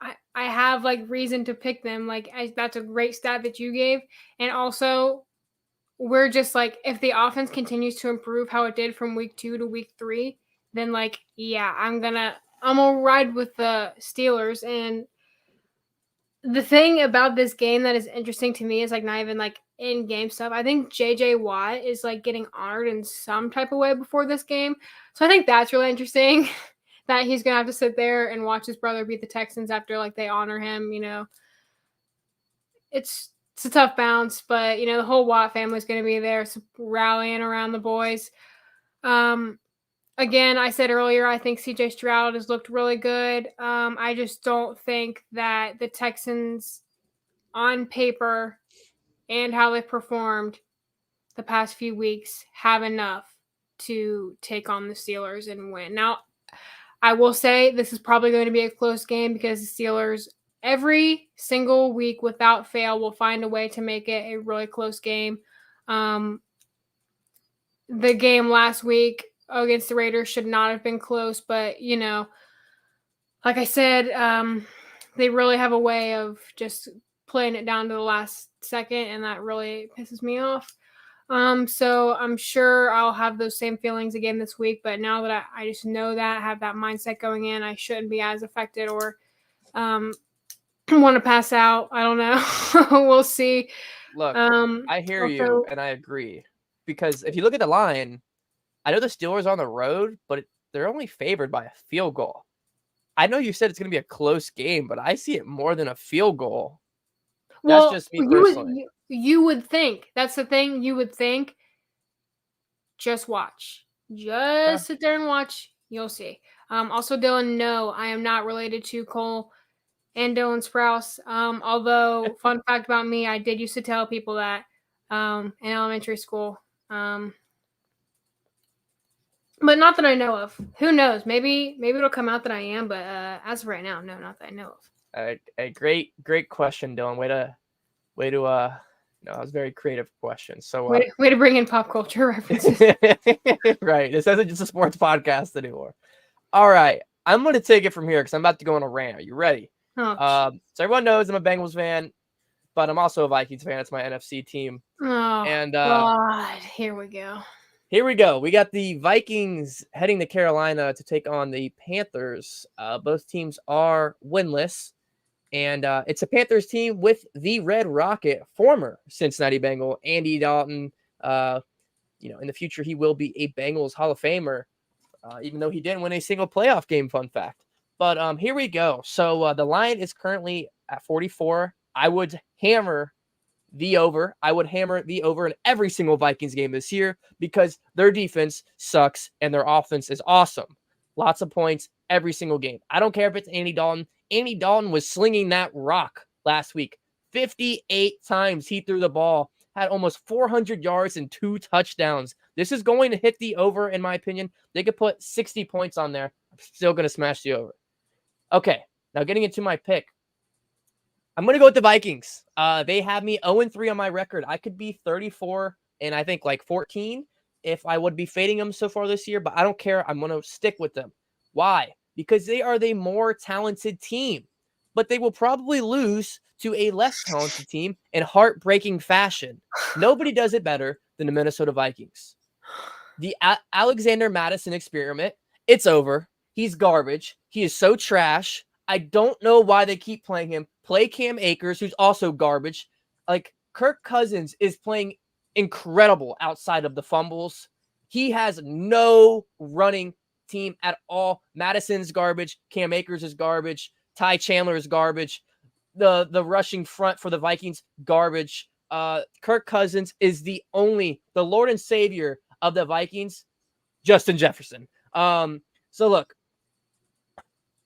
I have like reason to pick them. Like that's a great stat that you gave, and also we're just like if the offense continues to improve how it did from week 2 to week 3, then like yeah, I'm gonna ride with the Steelers. And the thing about this game that is interesting to me is like not even like in-game stuff. I think JJ Watt is like getting honored in some type of way before this game. So I think that's really interesting that he's going to have to sit there and watch his brother beat the Texans after like they honor him, It's a tough bounce, but the whole Watt family is going to be there rallying around the boys. Again, I said earlier, I think CJ Stroud has looked really good. I just don't think that the Texans on paper and how they've performed the past few weeks have enough to take on the Steelers and win. Now, I will say this is probably going to be a close game because the Steelers every single week without fail will find a way to make it a really close game. The game last week against the Raiders should not have been close, but like I said, they really have a way of just playing it down to the last second, and that really pisses me off. So I'm sure I'll have those same feelings again this week, but now that I just know that, have that mindset going in, I shouldn't be as affected or want to pass out. I don't know. We'll see. Look, I hear you, and I agree. Because if you look at the line, I know the Steelers are on the road, but they're only favored by a field goal. I know you said it's going to be a close game, but I see it more than a field goal. That's just me personally. You would think. That's the thing. You would think. Just watch. Just sit there and watch. You'll see. Also, Dylan, no, I am not related to Cole and Dylan Sprouse. Although, fun fact about me, I did used to tell people that in elementary school. But not that I know of. Who knows? Maybe it'll come out that I am, but as of right now, no, not that I know of. A great question, Dylan. Way to that was a very creative question. So way to bring in pop culture references. Right. This isn't just a sports podcast anymore. All right. I'm going to take it from here because I'm about to go on a rant. Are you ready? Oh, so everyone knows I'm a Bengals fan, but I'm also a Vikings fan. It's my NFC team. Oh, and God. Here we go. Here we go. We got the Vikings heading to Carolina to take on the Panthers. Both teams are winless. And it's a Panthers team with the Red Rocket, former Cincinnati Bengal, Andy Dalton. In the future, he will be a Bengals Hall of Famer, even though he didn't win a single playoff game, fun fact. But here we go. So the line is currently at 44. I would hammer the over. I would hammer the over in every single Vikings game this year because their defense sucks and their offense is awesome. Lots of points every single game. I don't care if it's Andy Dalton. Andy Dalton was slinging that rock last week. 58 times he threw the ball, had almost 400 yards and 2 touchdowns. This is going to hit the over, in my opinion. They could put 60 points on there. I'm still going to smash the over. Okay, now getting into my pick. I'm going to go with the Vikings. They have me 0-3 on my record. I could be 34 and I think like 14 if I would be fading them so far this year, but I don't care. I'm going to stick with them. Why? Because they are the more talented team, but they will probably lose to a less talented team in heartbreaking fashion. Nobody does it better than the Minnesota Vikings. The Alexander Madison experiment, it's over. He's garbage. He is so trash. I don't know why they keep playing him. play Cam Akers, who's also garbage. Like, Kirk Cousins is playing incredible outside of the fumbles. He has no running team at all. Madison's garbage. Cam Akers is garbage. Ty Chandler is garbage. The rushing front for the Vikings, garbage. Kirk Cousins is the Lord and Savior of the Vikings, Justin Jefferson. So look,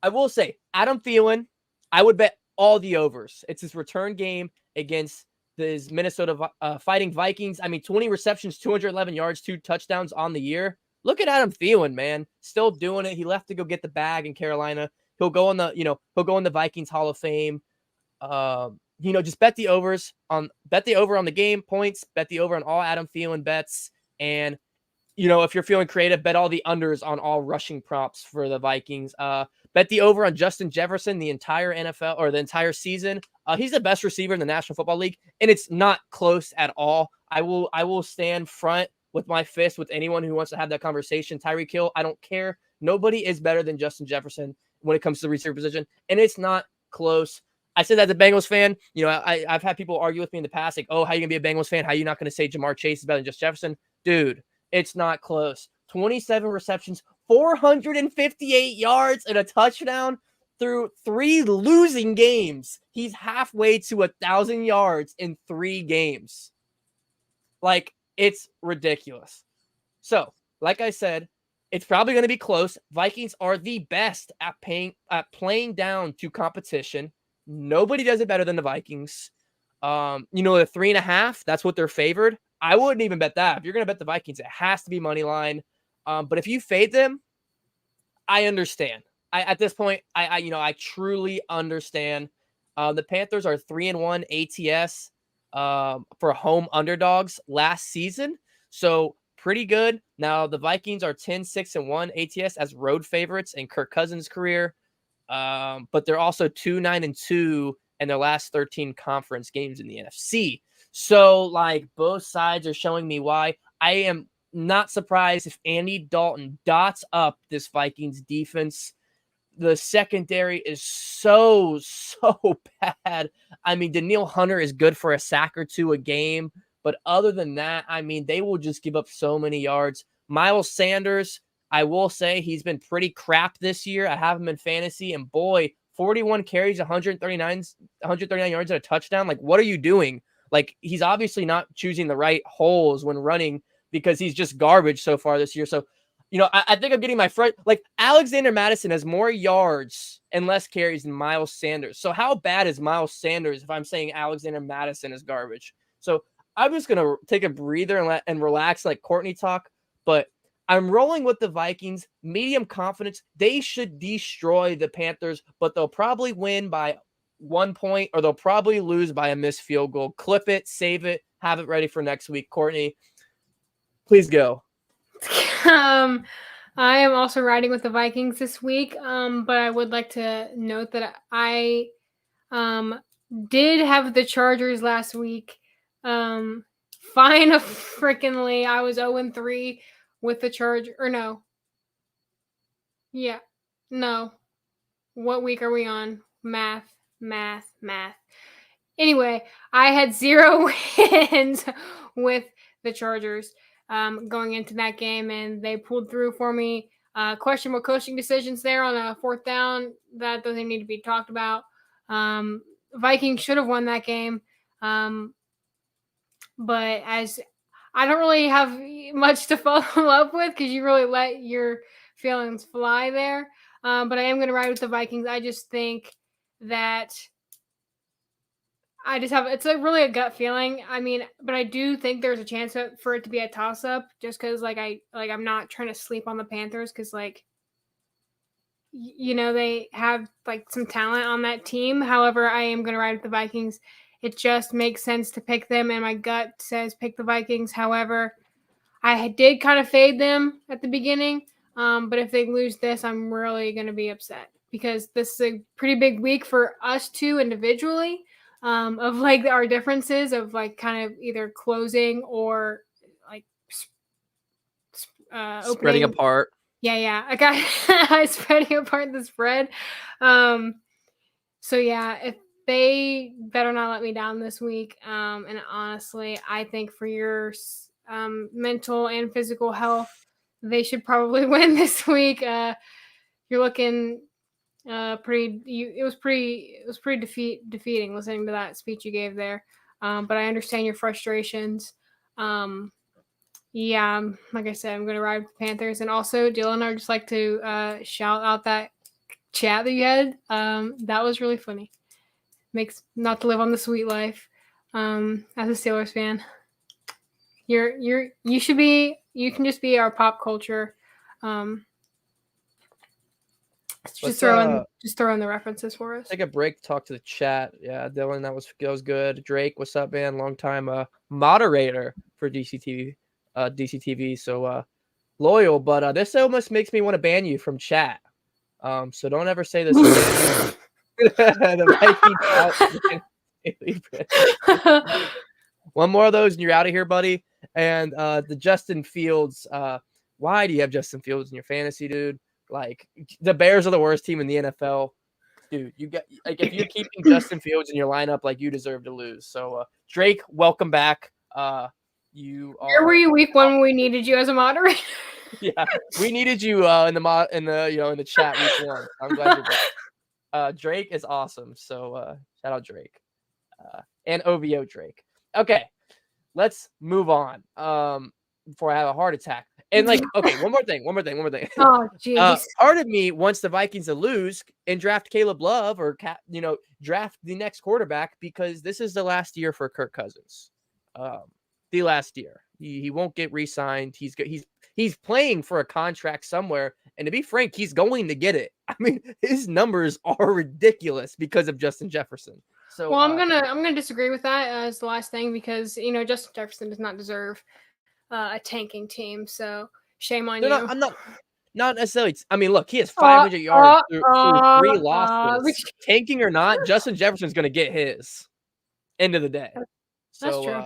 I will say, Adam Thielen, I would bet all the overs. It's his return game against the Minnesota Fighting Vikings. I mean, 20 receptions, 211 yards, 2 touchdowns on the year. Look at Adam Thielen, man. Still doing it. He left to go get the bag in Carolina. He'll go in the Vikings Hall of Fame. Just bet the over on the game points, bet the over on all Adam Thielen bets. And, if you're feeling creative, bet all the unders on all rushing props for the Vikings. Bet the over on Justin Jefferson the entire NFL or the entire season. He's the best receiver in the National Football League, and it's not close at all. I will stand front with my fist with anyone who wants to have that conversation. Tyreek Hill, I don't care. Nobody is better than Justin Jefferson when it comes to the receiver position, and it's not close. I said that as a Bengals fan. I've had people argue with me in the past, like, oh, how are you going to be a Bengals fan? How are you not going to say Jamar Chase is better than just Jefferson? Dude, it's not close. 27 receptions, 458 yards, and a touchdown through 3 losing games. He's halfway to 1,000 yards in 3 games. Like, it's ridiculous. So, like I said, it's probably going to be close. Vikings are the best at playing down to competition. Nobody does it better than the Vikings. The 3.5, that's what they're favored. I wouldn't even bet that. If you're going to bet the Vikings, it has to be money line. But if you fade them, I understand. At this point, I truly understand. The Panthers are 3-1 ATS for home underdogs last season, so pretty good. Now the Vikings are 10-6-1 ATS as road favorites in Kirk Cousins' career, but they're also 2-9-2 in their last 13 conference games in the NFC. So, like, both sides are showing me why. I am not surprised if Andy Dalton dots up this Vikings defense. The secondary is so bad. I mean, Danielle Hunter is good for a sack or 2 a game, but other than that, I mean, they will just give up so many yards. Miles Sanders, I will say he's been pretty crap this year. I have him in fantasy, and boy, 41 carries, 139 yards and a touchdown. Like, what are you doing? Like, he's obviously not choosing the right holes when running because he's just garbage so far this year. So, I think I'm getting my front. Like, Alexander Madison has more yards and less carries than Miles Sanders. So how bad is Miles Sanders if I'm saying Alexander Madison is garbage? So I'm just going to take a breather and relax, like Courtnie talk. But I'm rolling with the Vikings. Medium confidence. They should destroy the Panthers, but they'll probably win by 1 point, or they'll probably lose by a missed field goal. Clip it, save it, have it ready for next week. Courtnie, please go. I am also riding with the Vikings this week, but I would like to note that I did have the Chargers last week. Fine freakingly, I was 0-3 with the Chargers. Or no. Yeah. No. What week are we on? Math. Anyway, I had 0 wins with the Chargers going into that game, and they pulled through for me. Questionable coaching decisions there on a 4th down. That doesn't need to be talked about. Vikings should have won that game. But as I don't really have much to follow up with because you really let your feelings fly there. But I am going to ride with the Vikings. I just think that it's really a gut feeling. I mean, but I do think there's a chance for it to be a toss up just because I'm not trying to sleep on the Panthers because they have some talent on that team. However, I am going to ride with the Vikings. It just makes sense to pick them, and my gut says pick the Vikings. However, I did kind of fade them at the beginning, but if they lose this, I'm really going to be upset because this is a pretty big week for us two individually. Of our differences of kind of either closing or opening. Spreading apart. Yeah. I spreading apart the spread. So yeah, they better not let me down this week. And honestly, I think for your mental and physical health, they should probably win this week. You're looking it was pretty defeating listening to that speech you gave there. But I understand your frustrations. Yeah, like I said, I'm going to ride with the Panthers. And also, Dylan, I'd just like to shout out that chat that you had. That was really funny. Makes not to live on the sweet life. As a Steelers fan, you can just be our pop culture. Just throw in the references for us. Take a break, talk to the chat. Yeah, Dylan, that was good. Drake, what's up, man? Long time moderator for DCTV. So loyal, but this almost makes me want to ban you from chat. So don't ever say this again. The Vikings one more of those and you're out of here, buddy. And the Justin Fields. Why do you have Justin Fields in your fantasy, dude? Like, the Bears are the worst team in the NFL. Dude, you got like, if you're keeping Justin Fields in your lineup, like, you deserve to lose. So Drake, welcome back. Where were you week 1 when we needed you as a moderator? Yeah, we needed you in the chat week 1. I'm glad you're back. Drake is awesome. So shout out Drake. And OVO Drake. Okay, let's move on. Before I have a heart attack. And okay, one more thing. Oh, jeez. Part of me wants the Vikings to lose and draft Caleb Love or draft the next quarterback, because this is the last year for Kirk Cousins. The last year. He won't get re-signed. He's playing for a contract somewhere, and to be frank, he's going to get it. I mean, his numbers are ridiculous because of Justin Jefferson. So, well, I'm gonna disagree with that as the last thing, because Justin Jefferson does not deserve a tanking team. So shame on you. I'm not necessarily. I mean, look, he has 500 yards through 3 losses. Tanking or not, Justin Jefferson's going to get his. End of the day. That's true.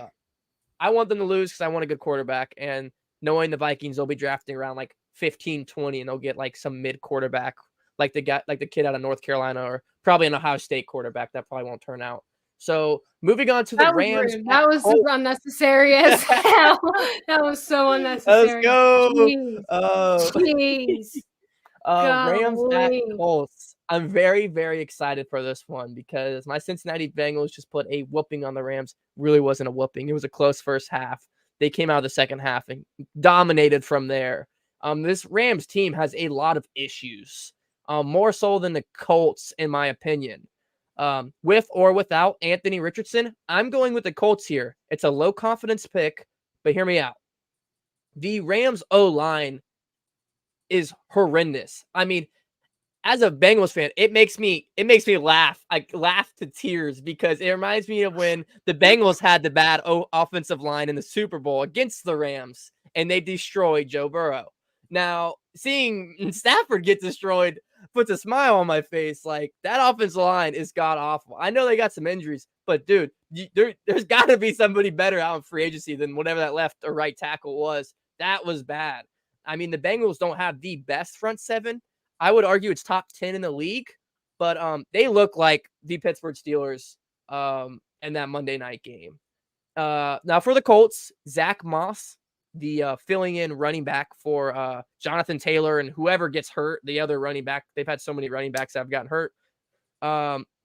I want them to lose because I want a good quarterback, and knowing the Vikings, they'll be drafting around like 15, 20, and they'll get like some mid quarterback, like the kid out of North Carolina, or probably an Ohio State quarterback that probably won't turn out. So moving on to the Rams. That was unnecessary as hell. That was so unnecessary. Let's go. Jeez. Rams at Colts. I'm very, very excited for this one because my Cincinnati Bengals just put a whooping on the Rams. Really wasn't a whooping. It was a close first half. They came out of the second half and dominated from there. This Rams team has a lot of issues, more so than the Colts, in my opinion. With or without Anthony Richardson, I'm going with the Colts here. It's a low confidence pick, but hear me out. The Rams O-line is horrendous. I mean, as a Bengals fan, it makes me laugh. I laugh to tears because it reminds me of when the Bengals had the bad offensive line in the Super Bowl against the Rams, and they destroyed Joe Burrow. Now, seeing Stafford get destroyed puts a smile on my face. Like, that offensive line is god-awful. I know they got some injuries, but, dude, there's got to be somebody better out in free agency than whatever that left or right tackle was. That was bad. I mean, the Bengals don't have the best front seven. I would argue it's top 10 in the league, but they look like the Pittsburgh Steelers in that Monday night game. Now, for the Colts, Zach Moss, the filling in running back for Jonathan Taylor and whoever gets hurt, the other running back. They've had so many running backs that have gotten hurt.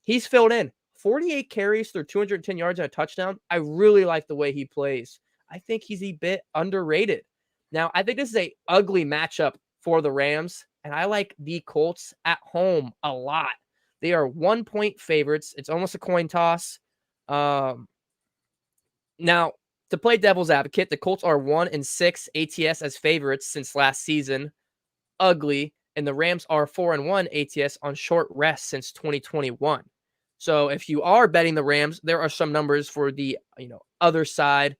He's filled in 48 carries through 210 yards and a touchdown. I really like the way he plays. I think he's a bit underrated. Now, I think this is a ugly matchup for the Rams, and I like the Colts at home a lot. They are 1-point favorites. It's almost a coin toss. Now, to play devil's advocate, the Colts are 1-6 ATS as favorites since last season. Ugly. And the Rams are 4-1 ATS on short rest since 2021. So if you are betting the Rams, there are some numbers for the other side.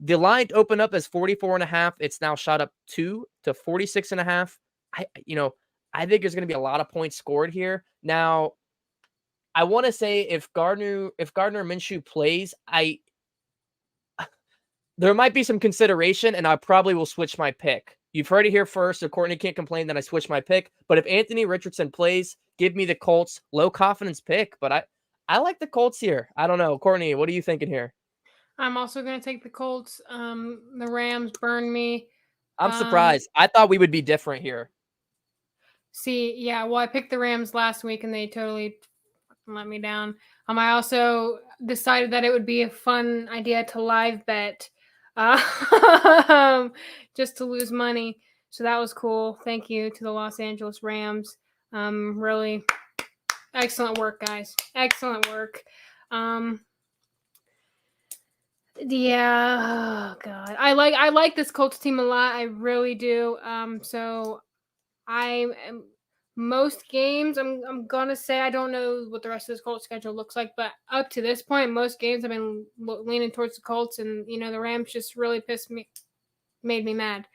The line opened up as 44.5. It's now shot up 2 to 46.5. I think there's going to be a lot of points scored here. Now, I want to say if Gardner Minshew plays, there might be some consideration, and I probably will switch my pick. You've heard it here first, so Courtney can't complain that I switched my pick. But if Anthony Richardson plays, give me the Colts. Low confidence pick, but I like the Colts here. I don't know. Courtney, what are you thinking here? I'm also going to take the Colts. The Rams burn me. I'm surprised. I thought we would be different here. Yeah, well, I picked the Rams last week and they totally let me down. I also decided that it would be a fun idea to live bet, just to lose money. So that was cool. Thank you to the Los Angeles Rams. Really excellent work, guys. Excellent work. Yeah, oh god. I like this Colts team a lot. I really do. So I am most games I'm gonna say I don't know what the rest of this Colts schedule looks like, but up to this point, most games I've been leaning towards the Colts, and the Rams just really made me mad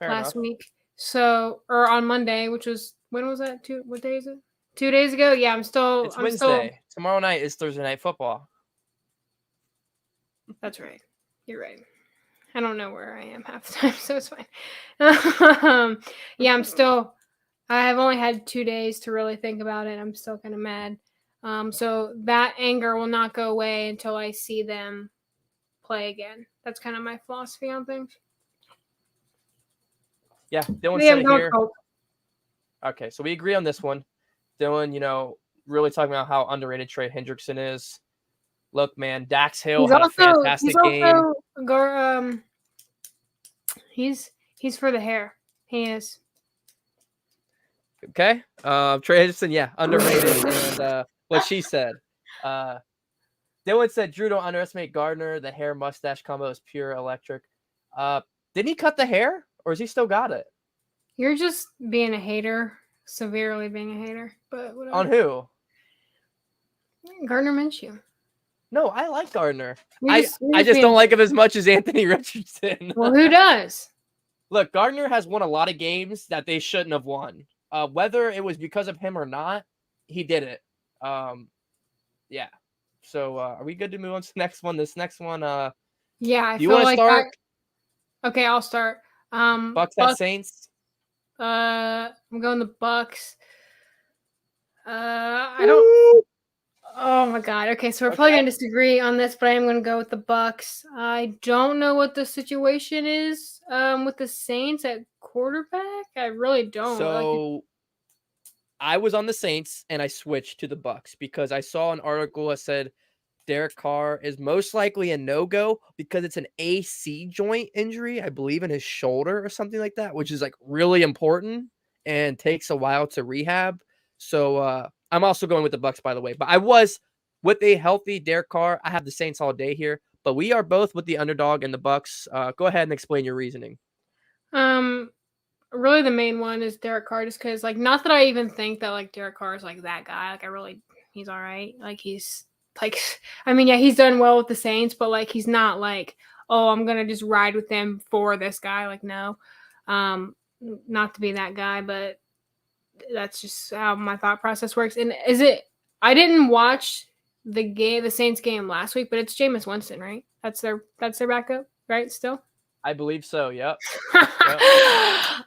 last week. So or on Monday, which was when was that? What day is it? 2 days ago. Yeah, It's Wednesday. Tomorrow night is Thursday Night Football. That's right. You're right. I don't know where I am half the time, so it's fine. Yeah, I have only had 2 days to really think about it. I'm still kind of mad. So that anger will not go away until I see them play again. That's kind of my philosophy on things. Yeah, Dylan said it here. Okay, so we agree on this one. Dylan, really talking about how underrated Trey Hendrickson is. Look, man, Dax Hill had a fantastic game. He's for the hair. He is. Okay. Trey Hendrickson, yeah, underrated. And what she said. Dylan said, Drew, don't underestimate Gardner. The hair mustache combo is pure electric. Didn't he cut the hair, or has he still got it? You're just being a hater, severely being a hater. But whatever. On who? Gardner Minshew. No, I like Gardner. I just don't like him as much as Anthony Richardson. Well, who does? Look, Gardner has won a lot of games that they shouldn't have won. Whether it was because of him or not, he did it. Yeah. So are we good to move on to the next one? This next one, yeah, I do you want to start? Okay, I'll start. Bucks at Saints. I'm going the Bucks. I don't. Oh my god. Okay, so we're probably gonna disagree on this, but I am gonna go with the Bucks. I don't know what the situation is with the Saints at quarterback. I really don't. So I was on the Saints and I switched to the Bucks because I saw an article that said Derek Carr is most likely a no-go because it's an AC joint injury, I believe, in his shoulder or something like that, which is like really important and takes a while to rehab. So I'm also going with the Bucks, by the way. But I was with a healthy Derek Carr. I have the Saints all day here, but we are both with the underdog and the Bucks. Go ahead and explain your reasoning. Really, the main one is Derek Carr, just because, like, not that I even think that like Derek Carr is like that guy. Like, he's all right. Like, he's like, I mean, yeah, he's done well with the Saints, but like, he's not like, oh, I'm gonna just ride with them for this guy. Like, no, not to be that guy, but that's just how my thought process works. And I didn't watch the Saints game last week, but it's Jameis Winston, right? That's their backup, right? Still, I believe so. Yep.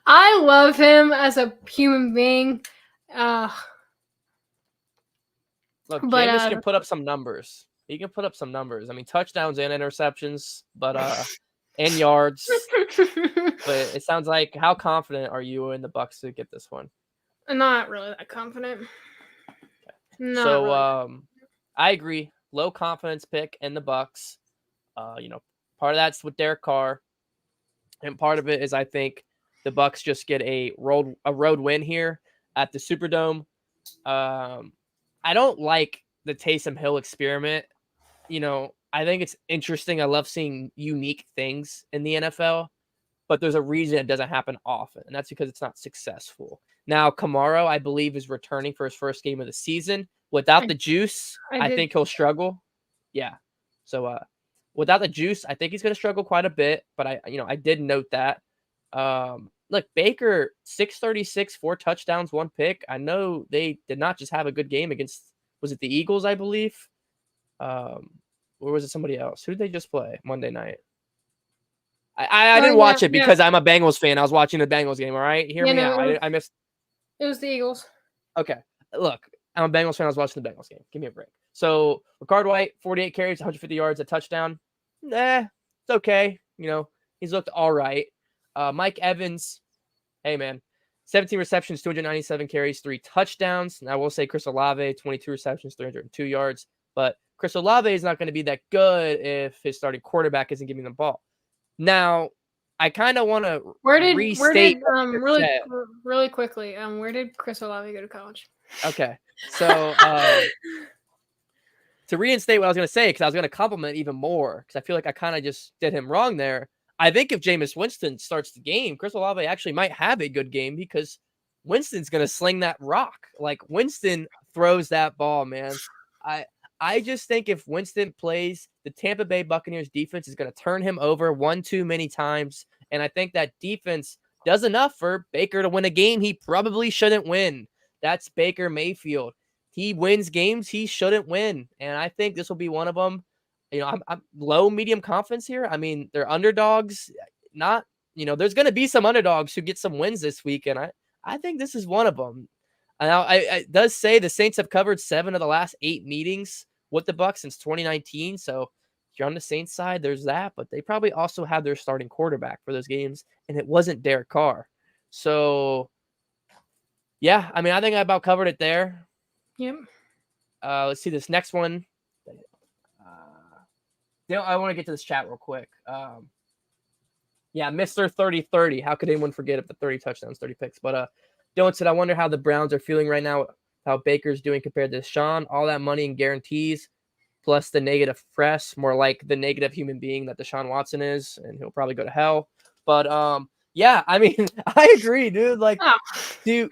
I love him as a human being. Look, Jameis can put up some numbers. He can put up some numbers. I mean, touchdowns and interceptions, but and yards. But it sounds like, how confident are you in the Bucks to get this one? I'm not really that confident. Okay. So really. I agree. Low confidence pick in the Bucks. Part of that's with Derek Carr, and part of it is I think the Bucks just get a road win here at the Superdome. I don't like the Taysom Hill experiment. I think it's interesting. I love seeing unique things in the NFL, but there's a reason it doesn't happen often, and that's because it's not successful. Now, Kamara, I believe, is returning for his first game of the season. Without the juice, I think he'll struggle. Yeah. So without the juice, I think he's going to struggle quite a bit, but I did note that. Look, Baker, 636, 4 touchdowns, 1 pick. I know they did not just have a good game against, was it the Eagles, I believe? Or was it somebody else? Who did they just play Monday night? I didn't watch it because I'm a Bengals fan. I was watching the Bengals game, all right? Hear me out. I missed. It was the Eagles. Okay. Look, I'm a Bengals fan. I was watching the Bengals game. Give me a break. So Ricard White, 48 carries, 150 yards, a touchdown. It's okay. He's looked all right. Mike Evans, hey, man, 17 receptions, 297 carries, 3 touchdowns. And I will say Chris Olave, 22 receptions, 302 yards. But Chris Olave is not going to be that good if his starting quarterback isn't giving the ball. Now, I kind of want to restate really quickly, where did Chris Olave go to college? Okay. So to reinstate what I was going to say, because I was going to compliment even more, because I feel like I kind of just did him wrong there. I think if Jameis Winston starts the game, Chris Olave actually might have a good game because Winston's going to sling that rock. Like, Winston throws that ball, man. I just think if Winston plays, the Tampa Bay Buccaneers defense is going to turn him over one too many times. And I think that defense does enough for Baker to win a game he probably shouldn't win. That's Baker Mayfield. He wins games he shouldn't win. And I think this will be one of them. I'm low, medium confidence here. I mean, they're underdogs. There's going to be some underdogs who get some wins this week. And I think this is one of them. Now, it does say the Saints have covered 7 of the last 8 meetings with the Bucs since 2019. So if you're on the Saints side, there's that. But they probably also had their starting quarterback for those games, and it wasn't Derek Carr. So, yeah, I mean, I think I about covered it there. Yep. Let's see this next one. I want to get to this chat real quick. Mr. 30-30. How could anyone forget of the 30 touchdowns, 30 picks? But Dylan said, I wonder how the Browns are feeling right now, how Baker's doing compared to Deshaun. All that money and guarantees, plus the negative press, more like the negative human being that Deshaun Watson is, and he'll probably go to hell. But, I mean, I agree, dude. Like, to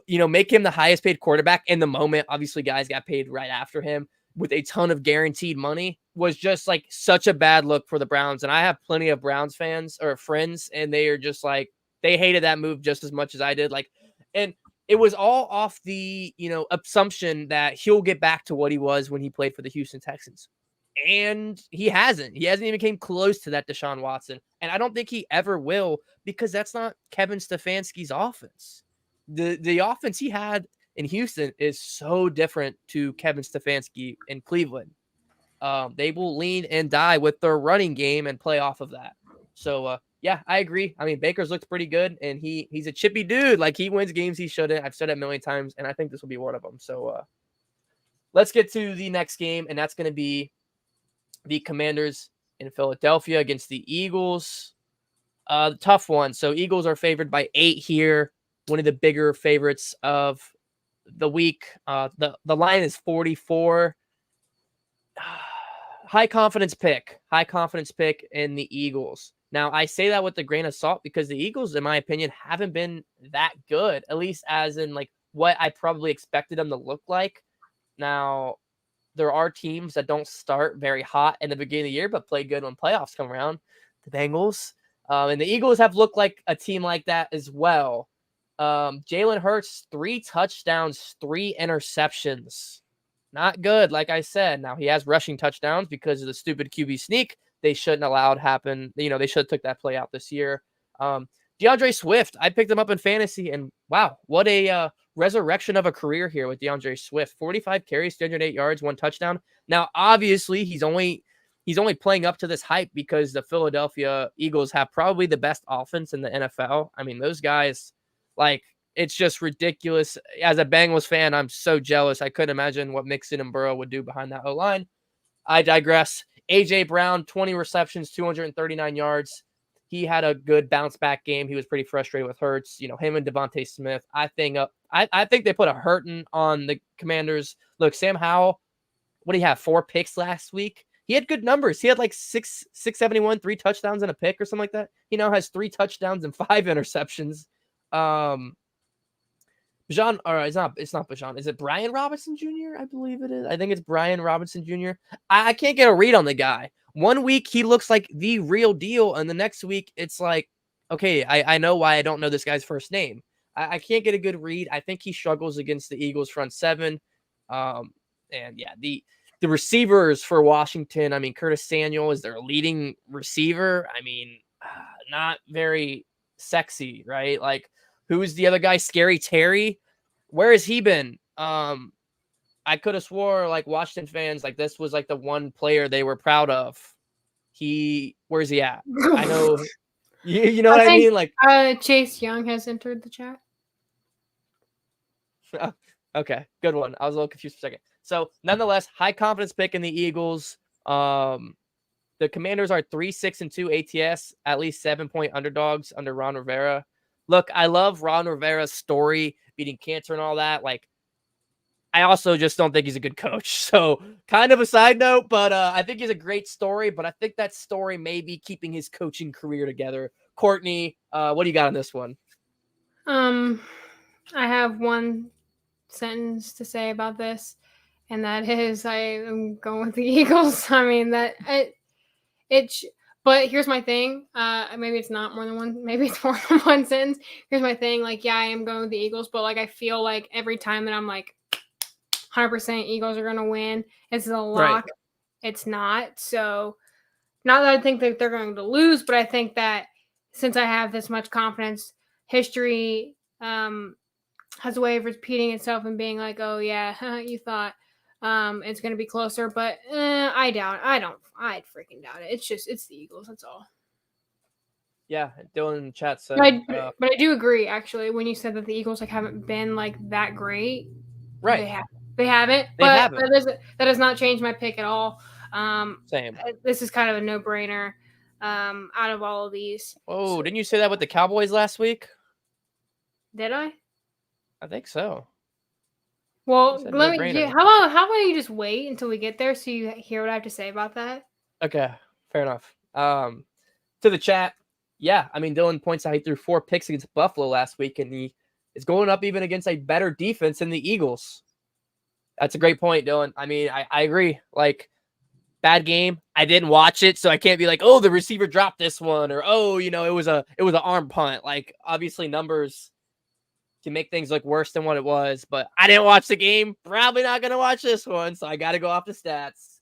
make him the highest paid quarterback in the moment, obviously guys got paid right after him with a ton of guaranteed money, was just like such a bad look for the Browns. And I have plenty of Browns fans or friends, and they are just like, they hated that move just as much as I did. Like, and it was all off the, assumption that he'll get back to what he was when he played for the Houston Texans. And he hasn't. He hasn't even came close to that Deshaun Watson. And I don't think he ever will, because that's not Kevin Stefanski's offense. The offense he had in Houston is so different to Kevin Stefanski in Cleveland. They will lean and die with their running game and play off of that. So, I agree. I mean, Baker's looked pretty good, and he's a chippy dude. Like, he wins games he shouldn't. I've said it a million times, and I think this will be one of them. So, let's get to the next game, and that's going to be the Commanders in Philadelphia against the Eagles. Tough one. So, Eagles are favored by 8 here. One of the bigger favorites of the week. The line is 44. High confidence pick in the Eagles. Now, I say that with a grain of salt because the Eagles, in my opinion, haven't been that good, at least as in like what I probably expected them to look like. Now, there are teams that don't start very hot in the beginning of the year, but play good when playoffs come around. The Bengals. And the Eagles have looked like a team like that as well. Jalen Hurts, 3 touchdowns, 3 interceptions. Not good, like I said. Now, he has rushing touchdowns because of the stupid QB sneak they shouldn't allowed happen. They should have took that play out this year. DeAndre Swift, I picked him up in fantasy, and wow, what a resurrection of a career here with DeAndre Swift. 45 carries, 308 yards, 1 touchdown. Now, obviously, he's only playing up to this hype because the Philadelphia Eagles have probably the best offense in the NFL. I mean, those guys, like, it's just ridiculous. As a Bengals fan, I'm so jealous. I couldn't imagine what Mixon and Burrow would do behind that O-line. I digress. A.J. Brown, 20 receptions, 239 yards. He had a good bounce-back game. He was pretty frustrated with Hurts. Him and Devontae Smith. I think they put a hurting on the Commanders. Look, Sam Howell, what did he have, 4 picks last week? He had good numbers. He had like 671, 3 touchdowns and a pick or something like that. He now has 3 touchdowns and 5 interceptions. Bijan, or it's not Bijan. Is it Brian Robinson Jr.? I believe it is. I think it's Brian Robinson Jr. I can't get a read on the guy. One week he looks like the real deal, and the next week it's like, okay, I know why I don't know this guy's first name. I can't get a good read. I think he struggles against the Eagles front 7. And yeah, the receivers for Washington, I mean, Curtis Samuel is their leading receiver. I mean, not very sexy, right? Like, who's the other guy? Scary Terry. Where has he been? I could have swore like Washington fans, like this was like the one player they were proud of. Where's he at? I know, you know what I mean? Like, Chase Young has entered the chat. okay, good one. I was a little confused for a second. So, nonetheless, high confidence pick in the Eagles. The Commanders are 3-6-2 ATS, at least 7-point underdogs under Ron Rivera. Look, I love Ron Rivera's story, beating cancer and all that. Like, I also just don't think he's a good coach. So, kind of a side note, but I think he's a great story. But I think that story may be keeping his coaching career together. Courtney, what do you got on this one? I have one sentence to say about this, and that is I am going with the Eagles. I mean but here's my thing. Maybe it's not more than one. Maybe it's more than one sentence. Here's my thing. Like, yeah, I am going with the Eagles, but like I feel like every time that I'm like 100% Eagles are gonna win, it's a lock. Right. It's not. So, not that I think that they're going to lose, but I think that since I have this much confidence, history has a way of repeating itself and being like, oh yeah, you thought it's going to be closer, but I doubt it. I freaking doubt it. It's the Eagles. That's all. Yeah, Dylan in the chat said. But I do agree, actually, when you said that the Eagles like haven't been like that great. Right. They haven't. But that does not change my pick at all. Same. This is kind of a no-brainer out of all of these. Oh, didn't you say that with the Cowboys last week? Did I? I think so. Well, how about you just wait until we get there so you hear what I have to say about that? Okay, fair enough. To the chat, yeah, I mean, Dylan points out he threw 4 picks against Buffalo last week, and he is going up even against a better defense than the Eagles. That's a great point, Dylan. I mean, I agree. Like, bad game. I didn't watch it, so I can't be like, oh, the receiver dropped this one, or oh, it was an arm punt. Like, obviously, numbers can make things look worse than what it was, but I didn't watch the game. Probably not gonna watch this one, so I got to go off the stats.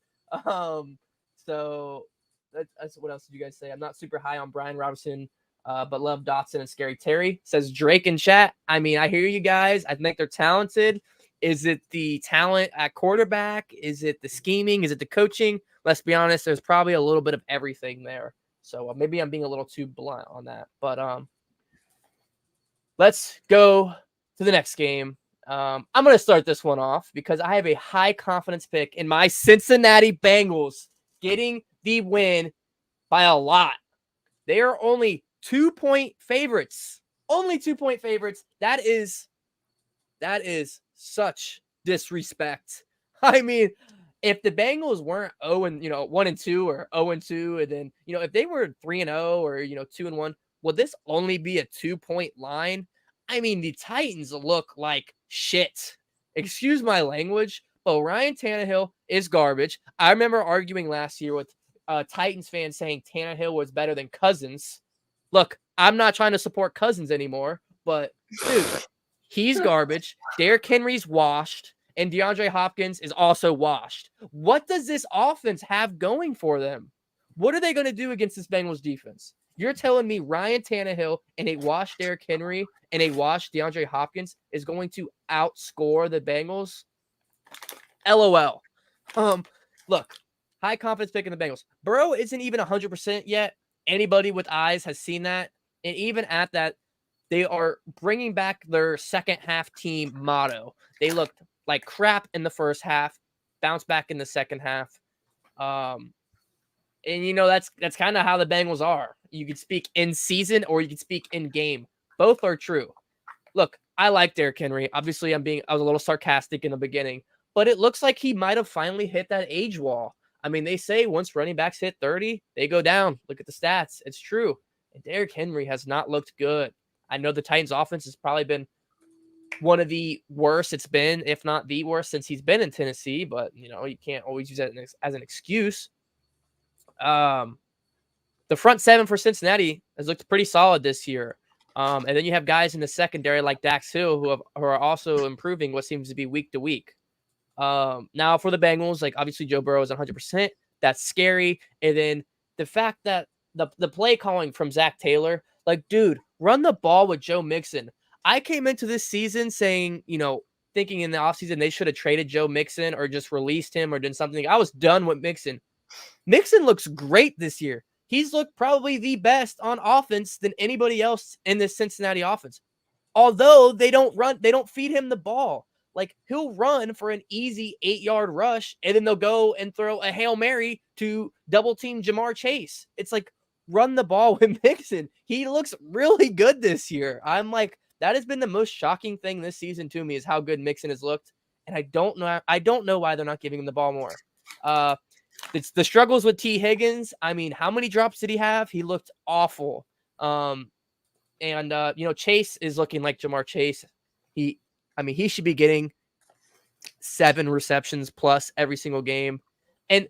So that's what else did you guys say? I'm not super high on Brian Robinson, but love Dotson and Scary Terry. Says Drake in chat. I mean, I hear you guys. I think they're talented. Is it the talent at quarterback? Is it the scheming? Is it the coaching? Let's be honest, there's probably a little bit of everything there. So maybe I'm being a little too blunt on that. But let's go to the next game. I'm going to start this one off because I have a high confidence pick in my Cincinnati Bengals getting the win by a lot. They are only 2-point favorites. Only 2-point favorites. That is such disrespect. I mean, if the Bengals weren't 1-2 or 0-2, and then if they were 3-0 or 2-1, would this only be a 2-point line? I mean, the Titans look like shit. Excuse my language, but Ryan Tannehill is garbage. I remember arguing last year with Titans fans saying Tannehill was better than Cousins. Look, I'm not trying to support Cousins anymore, but dude, he's garbage. Derrick Henry's washed, and DeAndre Hopkins is also washed. What does this offense have going for them? What are they going to do against this Bengals defense? You're telling me Ryan Tannehill and a washed Derrick Henry and a washed DeAndre Hopkins is going to outscore the Bengals? LOL. Look, high confidence pick in the Bengals. Burrow isn't even 100% yet. Anybody with eyes has seen that. And even at that, they are bringing back their second half team motto. They looked like crap in the first half, bounce back in the second half. And that's kind of how the Bengals are. You could speak in season or you could speak in game. Both are true. Look, I like Derrick Henry. Obviously, I was a little sarcastic in the beginning, but it looks like he might have finally hit that age wall. I mean, they say once running backs hit 30, they go down. Look at the stats. It's true. And Derrick Henry has not looked good. I know the Titans offense has probably been one of the worst it's been, if not the worst, since he's been in Tennessee, but you can't always use that as an excuse. The front seven for Cincinnati has looked pretty solid this year. And then you have guys in the secondary like Dax Hill who are also improving what seems to be week to week. Now for the Bengals, like obviously Joe Burrow is 100%. That's scary. And then the fact that the play calling from Zach Taylor, like, dude, run the ball with Joe Mixon. I came into this season saying, thinking in the offseason they should have traded Joe Mixon or just released him or done something. I was done with Mixon. Mixon looks great this year. He's looked probably the best on offense than anybody else in this Cincinnati offense. Although they don't feed him the ball. Like, he'll run for an easy 8-yard rush, and then they'll go and throw a Hail Mary to double team Jamar Chase. It's like, run the ball with Mixon. He looks really good this year. I'm like, that has been the most shocking thing this season to me is how good Mixon has looked. And I don't know why they're not giving him the ball more. It's the struggles with T. Higgins. I mean, how many drops did he have? He looked awful. Chase is looking like Jamar Chase. He should be getting 7 receptions plus every single game. And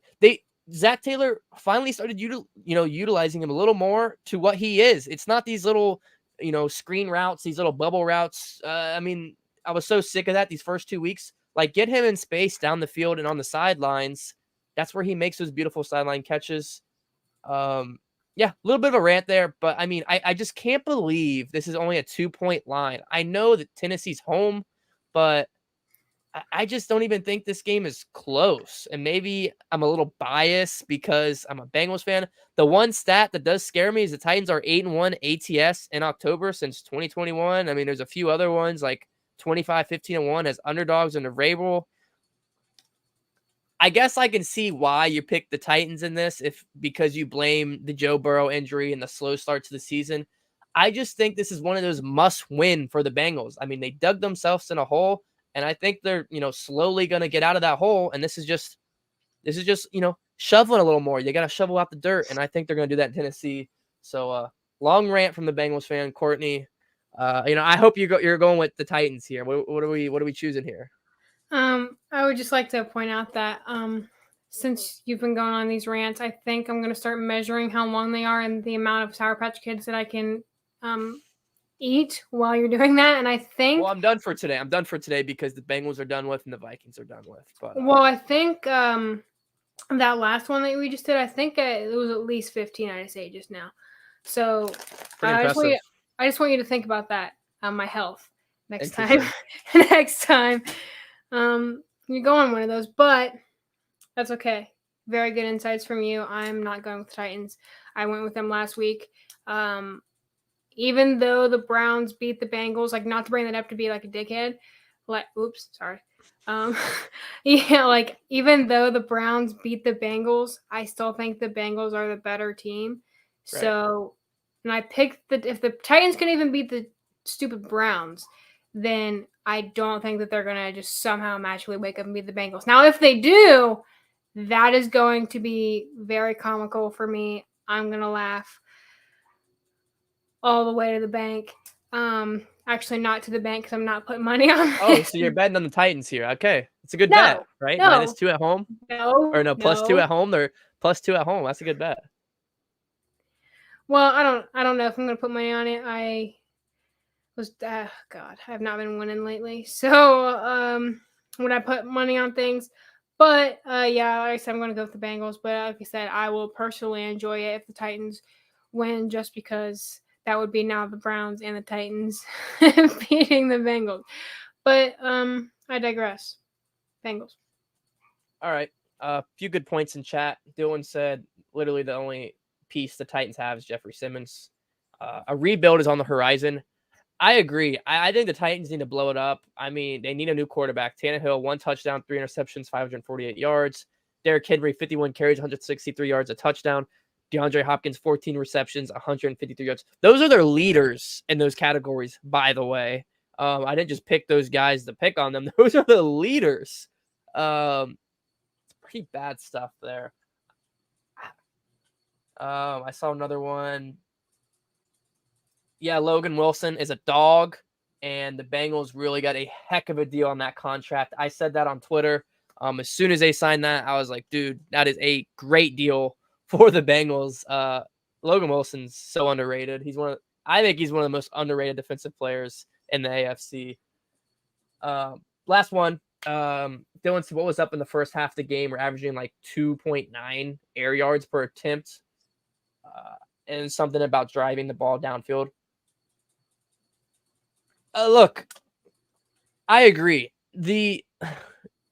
Zach Taylor finally started utilizing him a little more to what he is. It's not these little, screen routes, these little bubble routes. I was so sick of that these first 2 weeks. Like, get him in space down the field and on the sidelines. That's where he makes those beautiful sideline catches. Yeah, a little bit of a rant there, but I just can't believe this is only a 2-point line. I know that Tennessee's home, but I just don't even think this game is close. And maybe I'm a little biased because I'm a Bengals fan. The one stat that does scare me is the Titans are 8-1 ATS in October since 2021. There's a few other ones like 25-15-1 as underdogs in the Vrabel. I guess I can see why you picked the Titans in this because you blame the Joe Burrow injury and the slow start to the season. I just think this is one of those must-win for the Bengals. They dug themselves in a hole, and I think they're, slowly going to get out of that hole. And this is just, shoveling a little more. You got to shovel out the dirt, and I think they're going to do that in Tennessee. So, long rant from the Bengals fan, Courtney. I hope you're going with the Titans here. What are we choosing here? I would just like to point out that since you've been going on these rants, I think I'm going to start measuring how long they are and the amount of Sour Patch Kids that I can eat while you're doing that. And I think... Well, I'm done for today. I'm done for today because the Bengals are done with and the Vikings are done with. But I think that last one that we just did, I think it was at least 15, I say just now. So I just want you to think about that, my health next time. Next time. You go on one of those, but that's okay. Very good insights from you. I'm not going with the Titans. I went with them last week. Even though the Browns beat the Bengals, like, not to bring that up to be like a dickhead, even though the Browns beat the Bengals, I still think the Bengals are the better team. Right. So, and I picked if the Titans can even beat the stupid Browns, then I don't think that they're going to just somehow magically wake up and beat the Bengals. Now, if they do, that is going to be very comical for me. I'm going to laugh all the way to the bank. Actually, not to the bank because I'm not putting money on it. Oh, so you're betting on the Titans here. Okay. It's a good bet, right? No. -2 at home? +2 at home. They're +2 at home. That's a good bet. Well, I don't know if I'm going to put money on it. I have not been winning lately. So, would I put money on things? But, yeah, like I said, I'm going to go with the Bengals. But like I said, I will personally enjoy it if the Titans win just because that would be now the Browns and the Titans beating the Bengals. But I digress. Bengals. All right. A few good points in chat. Dylan said literally the only piece the Titans have is Jeffrey Simmons. A rebuild is on the horizon. I agree. I think the Titans need to blow it up. They need a new quarterback. Tannehill, 1 touchdown, 3 interceptions, 548 yards. Derrick Henry, 51 carries, 163 yards, a touchdown. DeAndre Hopkins, 14 receptions, 153 yards. Those are their leaders in those categories, by the way. I didn't just pick those guys to pick on them. Those are the leaders. It's pretty bad stuff there. I saw another one. Yeah, Logan Wilson is a dog, and the Bengals really got a heck of a deal on that contract. I said that on Twitter. As soon as they signed that, I was like, dude, that is a great deal for the Bengals. Logan Wilson's so underrated. I think he's one of the most underrated defensive players in the AFC. Last one. Dylan said what was up in the first half of the game. We're averaging like 2.9 air yards per attempt. And something about driving the ball downfield. Look, I agree.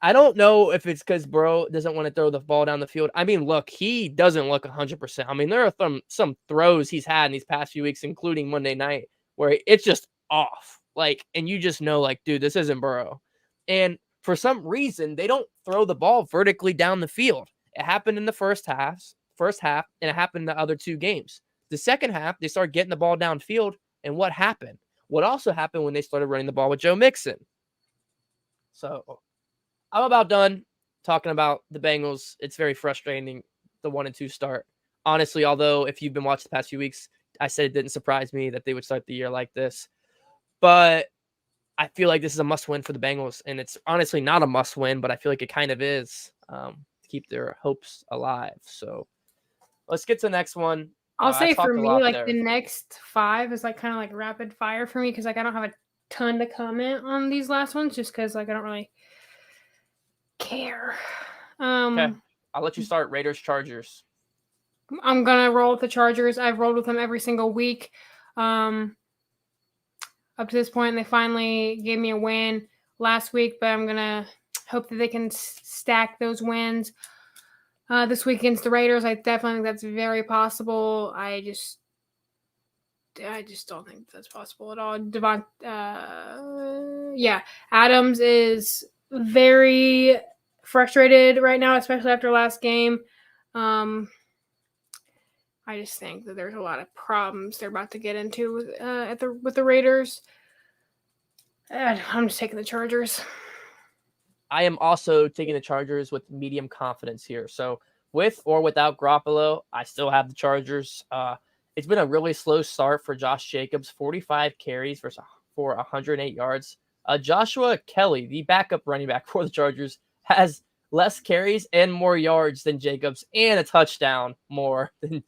I don't know if it's because Burrow doesn't want to throw the ball down the field. I mean, look, he doesn't look 100%. I mean, there are some throws he's had in these past few weeks, including Monday night, where it's just off. Like, and you just know, like, dude, this isn't Burrow. And for some reason, they don't throw the ball vertically down the field. It happened in the first half, and it happened in the other two games. The second half, they started getting the ball downfield, and what happened? What also happened when they started running the ball with Joe Mixon? So I'm about done talking about the Bengals. It's very frustrating, the 1-2 start. Honestly, although if you've been watching the past few weeks, I said it didn't surprise me that they would start the year like this. But I feel like this is a must-win for the Bengals, and it's honestly not a must-win, but I feel like it kind of is to keep their hopes alive. So let's get to the next one. I'll I say for talked a me, lot like there. the next 5 is like kind of like rapid fire for me because like I don't have a ton to comment on these last ones just because like I don't really care. Okay, I'll let you start. Raiders, Chargers. I'm gonna roll with the Chargers. I've rolled with them every single week. Up to this point, they finally gave me a win last week, but I'm gonna hope that they can stack those wins this week against the Raiders. I definitely think that's very possible. I just don't think that's possible at all. Adams is very frustrated right now, especially after last game. I just think that there's a lot of problems they're about to get into with the Raiders. I'm just taking the Chargers. I am also taking the Chargers with medium confidence here. So with or without Garoppolo, I still have the Chargers. It's been a really slow start for Josh Jacobs, 45 carries for 108 yards. Joshua Kelly, the backup running back for the Chargers, has less carries and more yards than Jacobs and a touchdown more than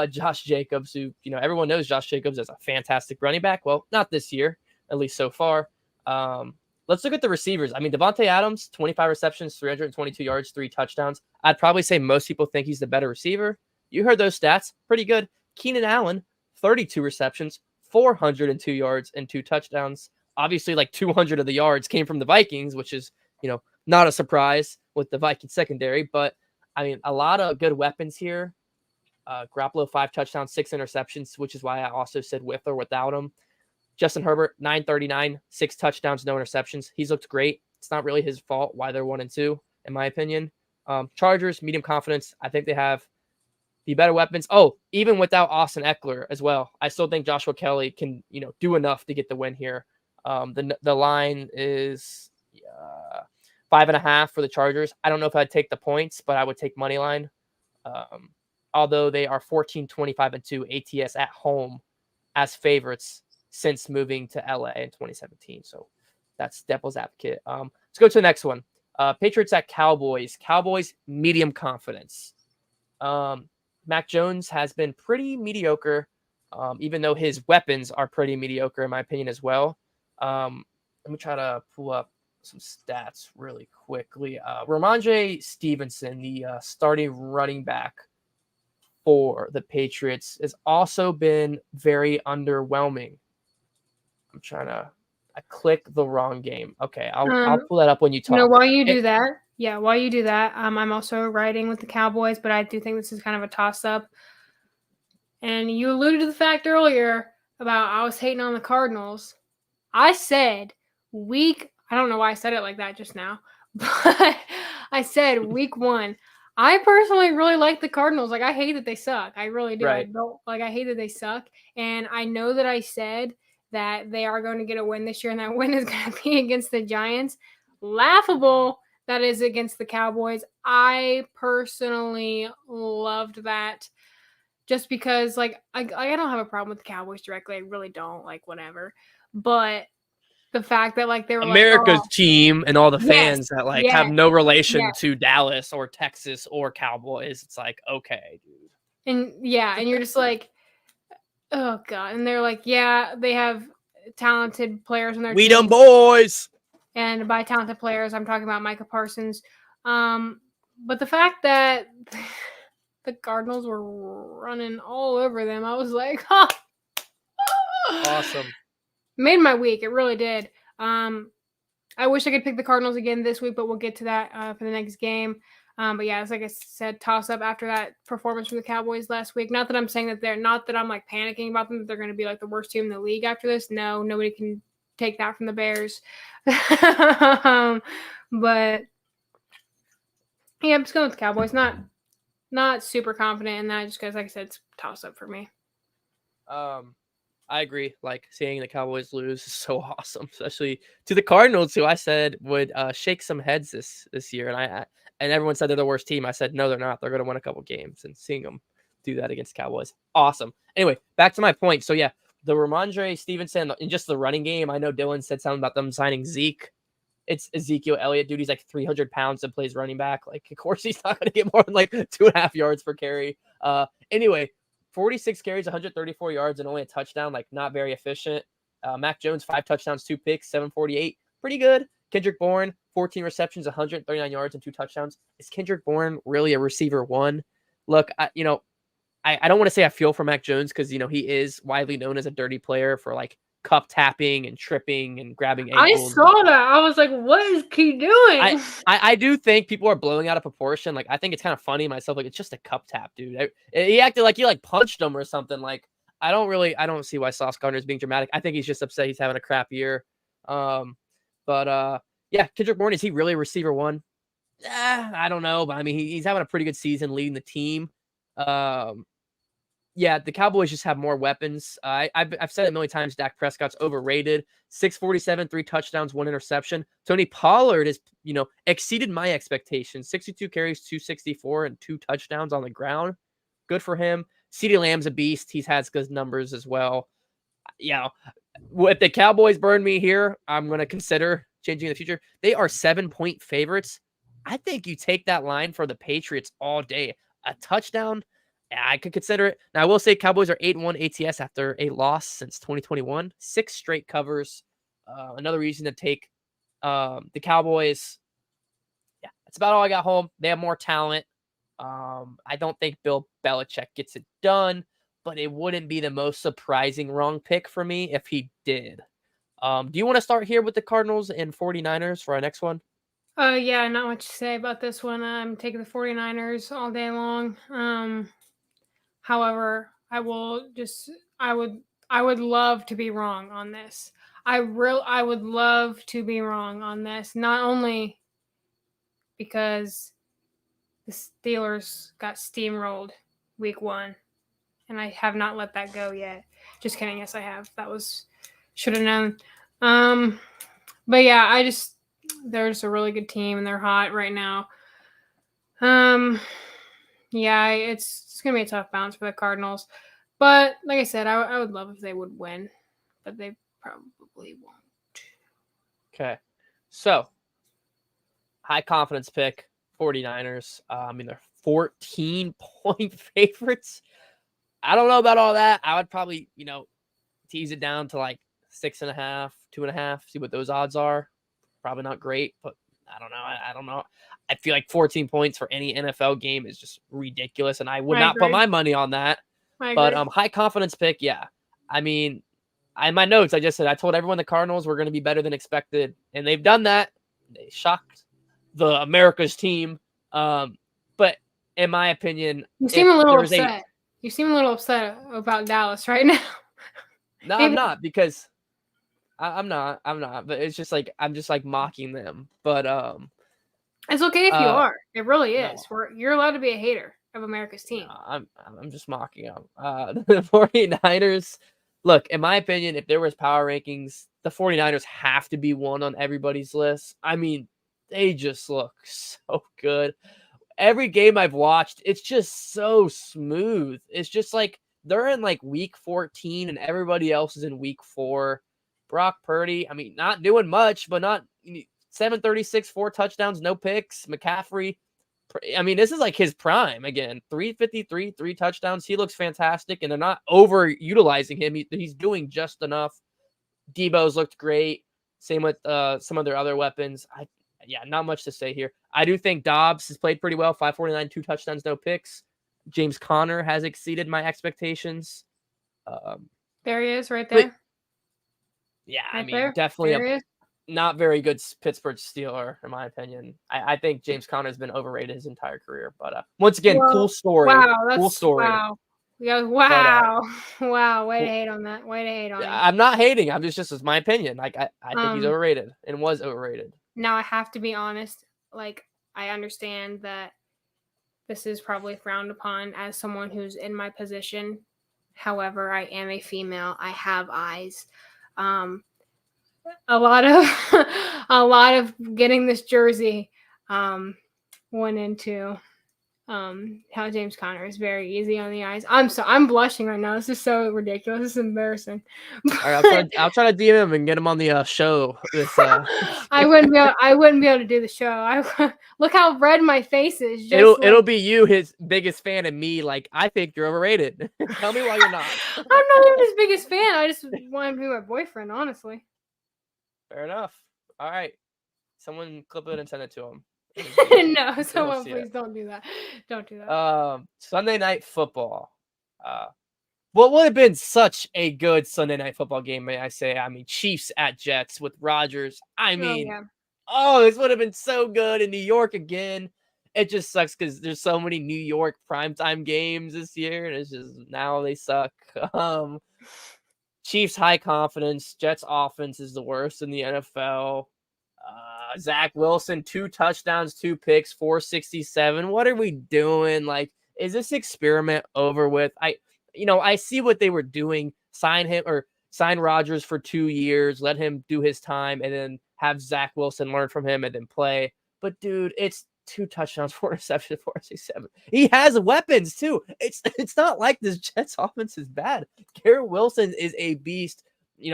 Josh Jacobs, who, everyone knows Josh Jacobs is a fantastic running back. Well, not this year, at least so far. Let's look at the receivers. I mean, Devontae Adams, 25 receptions, 322 yards, 3 touchdowns. I'd probably say most people think he's the better receiver. You heard those stats. Pretty good. Keenan Allen, 32 receptions, 402 yards, and 2 touchdowns. Obviously, like 200 of the yards came from the Vikings, which is, not a surprise with the Viking secondary. But, I mean, a lot of good weapons here. Garoppolo, 5 touchdowns, 6 interceptions, which is why I also said with or without him. Justin Herbert, 939, 6 touchdowns, no interceptions. He's looked great. It's not really his fault why they're 1-2, in my opinion. Chargers, medium confidence. I think they have the better weapons. Oh, even without Austin Eckler as well, I still think Joshua Kelly can, do enough to get the win here. The line is 5.5 for the Chargers. I don't know if I'd take the points, but I would take money line. Although they are 14-25-2 ATS at home as favorites since moving to LA in 2017. So that's devil's advocate. Let's go to the next one. Patriots at Cowboys. Cowboys, medium confidence. Mac Jones has been pretty mediocre, even though his weapons are pretty mediocre, in my opinion, as well. Let me try to pull up some stats really quickly. Ramondre Stevenson, the starting running back for the Patriots, has also been very underwhelming. I clicked the wrong game. Okay, I'll pull that up when you talk. While you do that, I'm also riding with the Cowboys, but I do think this is kind of a toss-up. And you alluded to the fact earlier about I was hating on the Cardinals. I said I don't know why I said it like that just now, but I said week 1. I personally really like the Cardinals. Like, I hate that they suck. I really do. Right. I hate that they suck. And I know that I said that they are going to get a win this year, and that win is going to be against the Giants. Laughable that is against the Cowboys. I personally loved that just because, like, I don't have a problem with the Cowboys directly. I really don't. Like, whatever. But the fact that, like, they were America's like, team and all the fans that have no relation yes. to Dallas or Texas or Cowboys. It's like, okay, dude. And you're just like, oh God. And they're like, yeah, they have talented players in their We team. them boys. And by talented players, I'm talking about Micah Parsons. But the fact that the Cardinals were running all over them, I was like, huh. Awesome. Made my week. It really did. I wish I could pick the Cardinals again this week, but we'll get to that for the next game. But yeah, it's like I said, toss up after that performance from the Cowboys last week. Not that I'm saying that I'm like panicking about them, that they're going to be like the worst team in the league after this. No, nobody can take that from the Bears. But yeah, I'm just going with the Cowboys. Not super confident in that, just because, like I said, it's toss up for me. I agree. Like, seeing the Cowboys lose is so awesome, especially to the Cardinals, who I said would shake some heads this year, and everyone said they're the worst team. I said no, they're not. They're going to win a couple games, and seeing them do that against Cowboys, awesome. Anyway, back to my point. So yeah, the Ramondre Stevenson and just the running game. I know Dylan said something about them signing Zeke. It's Ezekiel Elliott, dude. He's like 300 pounds and plays running back. Like, of course, he's not going to get more than like 2.5 yards per carry. Anyway, 46 carries, 134 yards, and only a touchdown. Like, not very efficient. Mac Jones, 5 touchdowns, 2 picks, 748. Pretty good. Kendrick Bourne, 14 receptions, 139 yards, and 2 touchdowns. Is Kendrick Bourne really a receiver one? Look, I don't want to say I feel for Mac Jones because, he is widely known as a dirty player for like cup tapping and tripping and grabbing ankles. I saw that. I was like, what is he doing? I do think people are blowing out of proportion. Like, I think it's kind of funny myself. Like, it's just a cup tap, dude. He acted like he like punched him or something. Like, I don't see why Sauce Gardner is being dramatic. I think he's just upset he's having a crap year. Yeah, Kendrick Bourne, is he really a receiver one? I don't know, but I mean, he's having a pretty good season leading the team. Yeah, the Cowboys just have more weapons. I've said it a million times. Dak Prescott's overrated. 647, 3 touchdowns, 1 interception. Tony Pollard is, exceeded my expectations. 62 carries, 264, and 2 touchdowns on the ground. Good for him. CeeDee Lamb's a beast. He's had good numbers as well. If the Cowboys burn me here, I'm going to consider changing in the future. They are 7-point favorites. I think you take that line for the Patriots all day. A touchdown, I could consider it. Now, I will say Cowboys are 8-1 ATS after a loss since 2021. 6 straight covers. Another reason to take the Cowboys. Yeah, that's about all I got home. They have more talent. I don't think Bill Belichick gets it done, but it wouldn't be the most surprising wrong pick for me if he did. Do you want to start here with the Cardinals and 49ers for our next one? Yeah, not much to say about this one. I'm taking the 49ers all day long. However, I would love to be wrong on this. I would love to be wrong on this, not only because the Steelers got steamrolled week 1, and I have not let that go yet. Just kidding. Yes, I have. Should have known. But yeah, they're just a really good team, and they're hot right now. Yeah, it's going to be a tough bounce for the Cardinals. But like I said, I would love if they would win, but they probably won't. Okay. So, high confidence pick, 49ers. They're 14-point favorites. I don't know about all that. I would probably, tease it down to like 6.5, 2.5, see what those odds are. Probably not great, but I don't know. I don't know. I feel like 14 points for any NFL game is just ridiculous, and I would not put my money on that. But high confidence pick, yeah. I mean, in my notes, I just said I told everyone the Cardinals were going to be better than expected, and they've done that. They shocked the America's team. But in my opinion, you seem a little upset. You seem a little upset about Dallas right now. No, I'm not, because I'm not. But it's just like I'm just like mocking them. But it's okay if you are. It really is. No. You're allowed to be a hater of America's team. No, I'm just mocking them. The 49ers. Look, in my opinion, if there was power rankings, the 49ers have to be one on everybody's list. I mean, they just look so good. Every game I've watched, it's just so smooth. It's just like they're in like week 14 and everybody else is in week 4. Brock Purdy, I mean, not doing much, but not 736, 4 touchdowns, no picks. McCaffrey, I mean, this is like his prime again. 353, 3 touchdowns. He looks fantastic, and they're not overutilizing him. He's doing just enough. Debo's looked great. Same with some of their other weapons. Not much to say here. I do think Dobbs has played pretty well. 549, 2 touchdowns, no picks. James Conner has exceeded my expectations. There he is, right there. Yeah, I mean, definitely. not very good Pittsburgh Steeler, in my opinion. I think James Conner's been overrated his entire career. But once again, cool Well, story. wow, Cool that's story. wow. Yeah, But wow, wow. Way to cool. hate on that. Way to hate on him. I'm not hating. I'm just it's my opinion. Like I think he's Um, overrated and was overrated. Now I have to be honest. Like I understand that this is probably frowned upon as someone who's in my position. However, I am a female. I have eyes. A lot of a lot of getting this jersey went into how James Conner is very easy on the eyes. I'm blushing right now. This is so ridiculous. This is embarrassing. All right, I'll try to DM him and get him on the show. I wouldn't be able to do the show. Look how red my face is. It'll be you, his biggest fan, and me. Like, I think you're overrated. Tell me why you're not. I'm not even his biggest fan. I just want him to be my boyfriend, honestly. Fair enough. All right, someone clip it and send it to him. No, someone please don't do that. Don't do that. Sunday Night Football. What would have been such a good Sunday Night Football game, may I say? I mean, Chiefs at Jets with Rodgers. I mean, this would have been so good in New York again. It just sucks because there's so many New York primetime games this year, and it's just now they suck. Chiefs high confidence. Jets offense is the worst in the NFL. Zach Wilson, 2 touchdowns, 2 picks, 467. What are we doing? Like, is this experiment over with? I see what they were doing. Sign Rodgers for 2 years, let him do his time, and then have Zach Wilson learn from him and then play. But dude, it's 2 touchdowns, 4 interceptions, 467. He has weapons too. It's not like this Jets offense is bad. Garrett Wilson is a beast.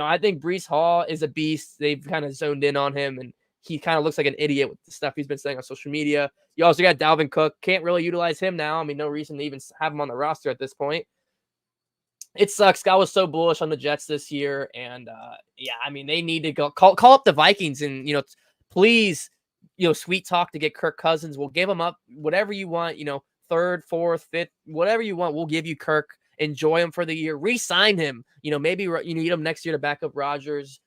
I think Breece Hall is a beast. They've kind of zoned in on him, and he kind of looks like an idiot with the stuff he's been saying on social media. You also got Dalvin Cook. Can't really utilize him now. I mean, no reason to even have him on the roster at this point. It sucks. I was so bullish on the Jets this year, and I mean, they need to go call up the Vikings and please, sweet talk to get Kirk Cousins. We'll give him up whatever you want. 3rd, 4th, 5th, whatever you want. We'll give you Kirk. Enjoy him for the year. Re-sign him. Maybe you need him next year to back up Rodgers.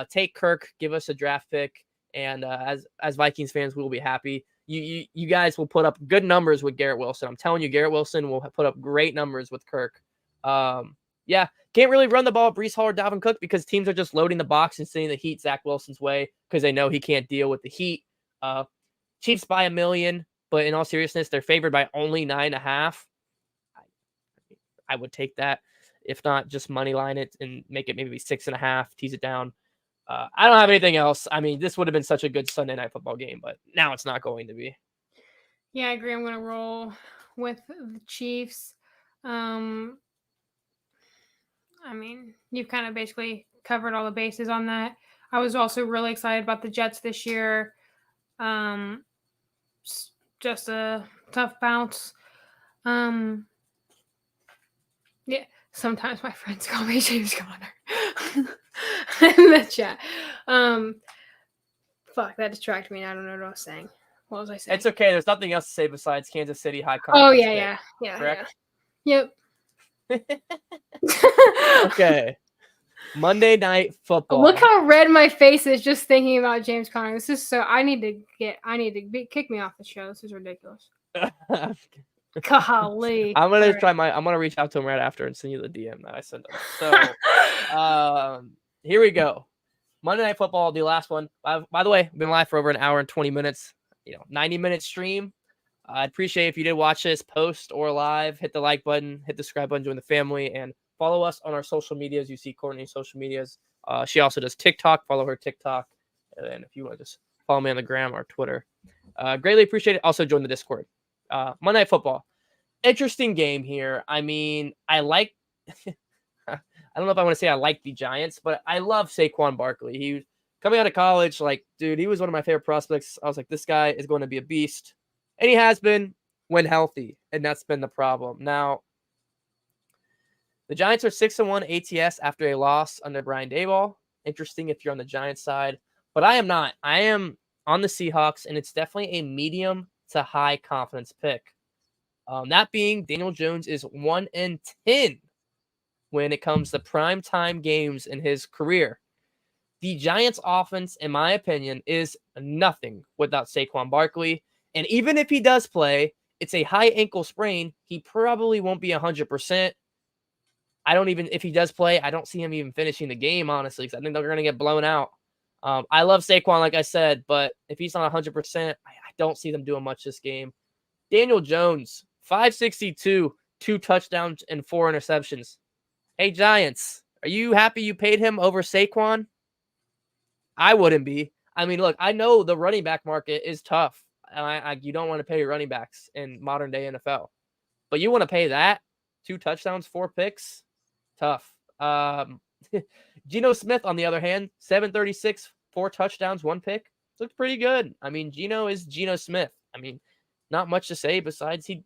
Take Kirk. Give us a draft pick. And as Vikings fans, we will be happy. You guys will put up good numbers with Garrett Wilson. I'm telling you, Garrett Wilson will put up great numbers with Kirk. Can't really run the ball at Breece Hall or Dalvin Cook because teams are just loading the box and sending the heat Zach Wilson's way because they know he can't deal with the heat. Chiefs by 1 million, but in all seriousness, they're favored by only 9.5. I would take that. If not, just money line it and make it maybe 6.5, tease it down. I don't have anything else. I mean, this would have been such a good Sunday Night Football game, but now it's not going to be. Yeah, I agree. I'm going to roll with the Chiefs. I mean, you've kind of basically covered all the bases on that. I was also really excited about the Jets this year. Just a tough bounce. Yeah, sometimes my friends call me James Conner in the chat. Fuck, that distracted me. I don't know what I was saying. What was I saying? It's okay. There's nothing else to say besides Kansas City high confidence. Oh yeah. Correct? Yeah. Yep. Okay. Monday Night Football. Look how red my face is just thinking about James Conner. This is so. I need to kick me off the show. This is ridiculous. Golly. I'm gonna reach out to him right after and send you the DM that I sent him. So here we go. Monday Night Football, the last one. By the way, been live for over an hour and 20 minutes. 90-minute stream. I'd appreciate if you did watch this post or live. Hit the like button, hit the subscribe button, join the family, and follow us on our social medias. You see Courtnie's social medias. She also does TikTok. Follow her TikTok. And then if you want to just follow me on the gram or Twitter. Greatly appreciate it. Also join the Discord. Monday Night Football. Interesting game here. I mean, I like I don't know if I want to say I like the Giants, but I love Saquon Barkley. He was coming out of college, dude, he was one of my favorite prospects. I was like, this guy is going to be a beast. And he has been when healthy, and that's been the problem. Now, the Giants are 6-1 ATS after a loss under Brian Daboll. Interesting if you're on the Giants side, but I am not. I am on the Seahawks, and it's definitely a medium to high confidence pick. That being, Daniel Jones is 1-10 when it comes to prime time games in his career. The Giants' offense, in my opinion, is nothing without Saquon Barkley. And even if he does play, it's a high ankle sprain. He probably won't be 100%. If he does play, I don't see him even finishing the game, honestly, because I think they're going to get blown out. I love Saquon, like I said, but if he's not 100%, I don't see them doing much this game. Daniel Jones, 562, 2 touchdowns and 4 interceptions. Hey, Giants, are you happy you paid him over Saquon? I wouldn't be. I mean, look, I know the running back market is tough. And you don't want to pay your running backs in modern day NFL. But you want to pay that? 2 touchdowns, 4 picks? Tough. Geno Smith, on the other hand, 736, 4 touchdowns, 1 pick. Looked pretty good. I mean, Geno is Geno Smith. I mean, not much to say besides he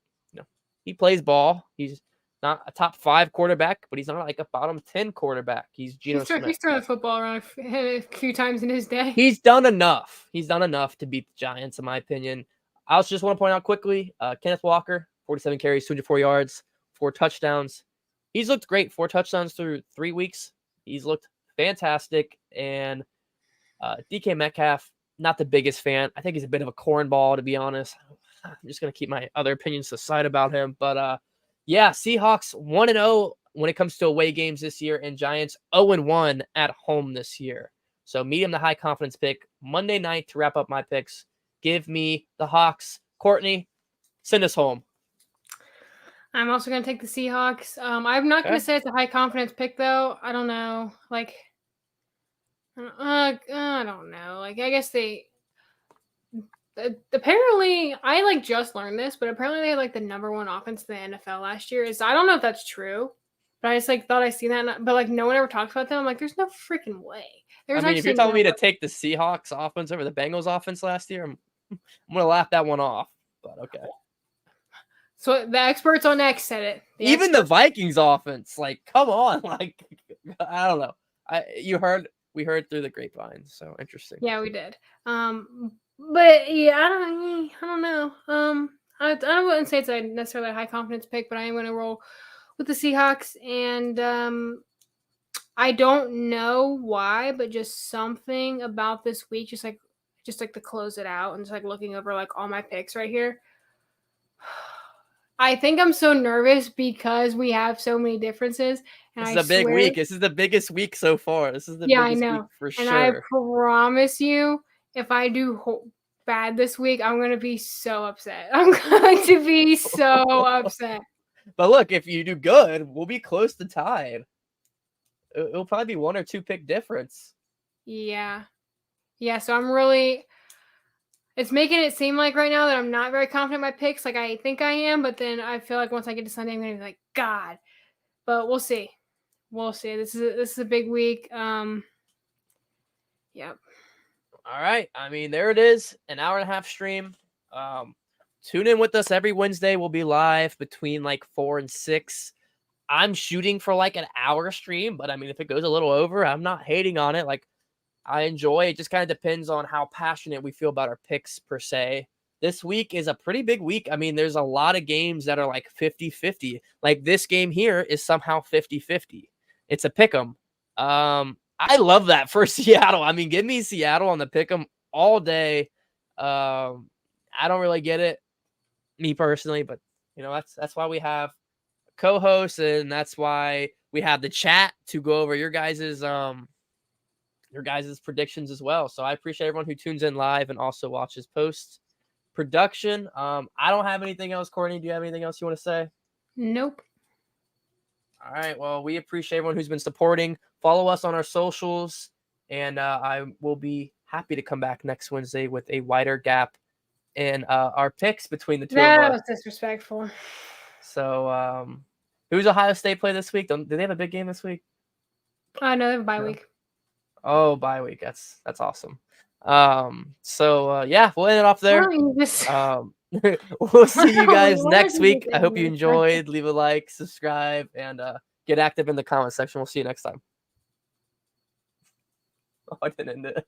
plays ball. He's not a top 5 quarterback, but he's not like a bottom 10 quarterback. He's Geno Smith. He's thrown the football around a few times in his day. He's done enough. He's done enough to beat the Giants, in my opinion. I also just want to point out quickly, Kenneth Walker, 47 carries, 204 yards, 4 touchdowns. He's looked great. 4 touchdowns through 3 weeks. He's looked fantastic. And DK Metcalf, not the biggest fan. I think he's a bit of a cornball, to be honest. I'm just going to keep my other opinions to the side about him. But, yeah, Seahawks 1-0 when it comes to away games this year, and Giants 0-1 at home this year. So medium to high confidence pick. Monday night to wrap up my picks. Give me the Hawks. Courtney, send us home. I'm also going to take the Seahawks. I'm not going to say it's a high confidence pick, though. I don't know. Like, I don't know. Like, I guess apparently, I just learned this, but apparently they had the number 1 offense in the NFL last year. I don't know if that's true, but I just thought I seen that, but no one ever talks about them. I'm like, there's no freaking way. If you're telling me to take the Seahawks offense over the Bengals offense last year, I'm gonna laugh that one off. But okay. So the experts on X said it. Even the Vikings offense, come on, I don't know. We heard through the grapevine, so interesting. Yeah, we did. But yeah, I don't know. I wouldn't say it's necessarily a high confidence pick, but I am going to roll with the Seahawks, and I don't know why, but just something about this week, just to close it out, and just looking over all my picks right here. I think I'm so nervous because we have so many differences. And This is a big week. This is the biggest week so far. This is the biggest week for sure. And I promise you, if I do bad this week, I'm going to be so upset. I'm going to be so upset. But look, if you do good, we'll be close to tied. It'll probably be 1 or 2 pick difference. Yeah. Yeah, so I'm really... It's making it seem like right now that I'm not very confident in my picks. I think I am, but then I feel like once I get to Sunday, I'm going to be like, God. But we'll see. We'll see. This is a big week. Yep. All right. I mean, there it is. An hour and a half stream. Tune in with us every Wednesday. We'll be live between 4 and 6. I'm shooting for an hour stream, but I mean, if it goes a little over, I'm not hating on it. I enjoy it. Just kind of depends on how passionate we feel about our picks per se. This week is a pretty big week. I mean, there's a lot of games that are 50-50. This game here is somehow 50-50. It's a pick 'em. I love that for Seattle. I mean, give me Seattle on the pick 'em all day. I don't really get it, me personally, but that's why we have co-hosts, and that's why we have the chat to go over your guys's predictions as well. So I appreciate everyone who tunes in live and also watches post production. I don't have anything else. Courtney, do you have anything else you want to say? Nope. All right. Well, we appreciate everyone who's been supporting. Follow us on our socials, and I will be happy to come back next Wednesday with a wider gap in our picks between the two of us. That was disrespectful. So, who's Ohio State play this week? Do they have a big game this week? No, they have a bye week. Oh, bye week. That's awesome. Yeah, we'll end it off there. We'll see you guys next week. I hope you enjoyed. Leave a like, subscribe, and get active in the comment section. We'll see you next time. Oh, I didn't end it.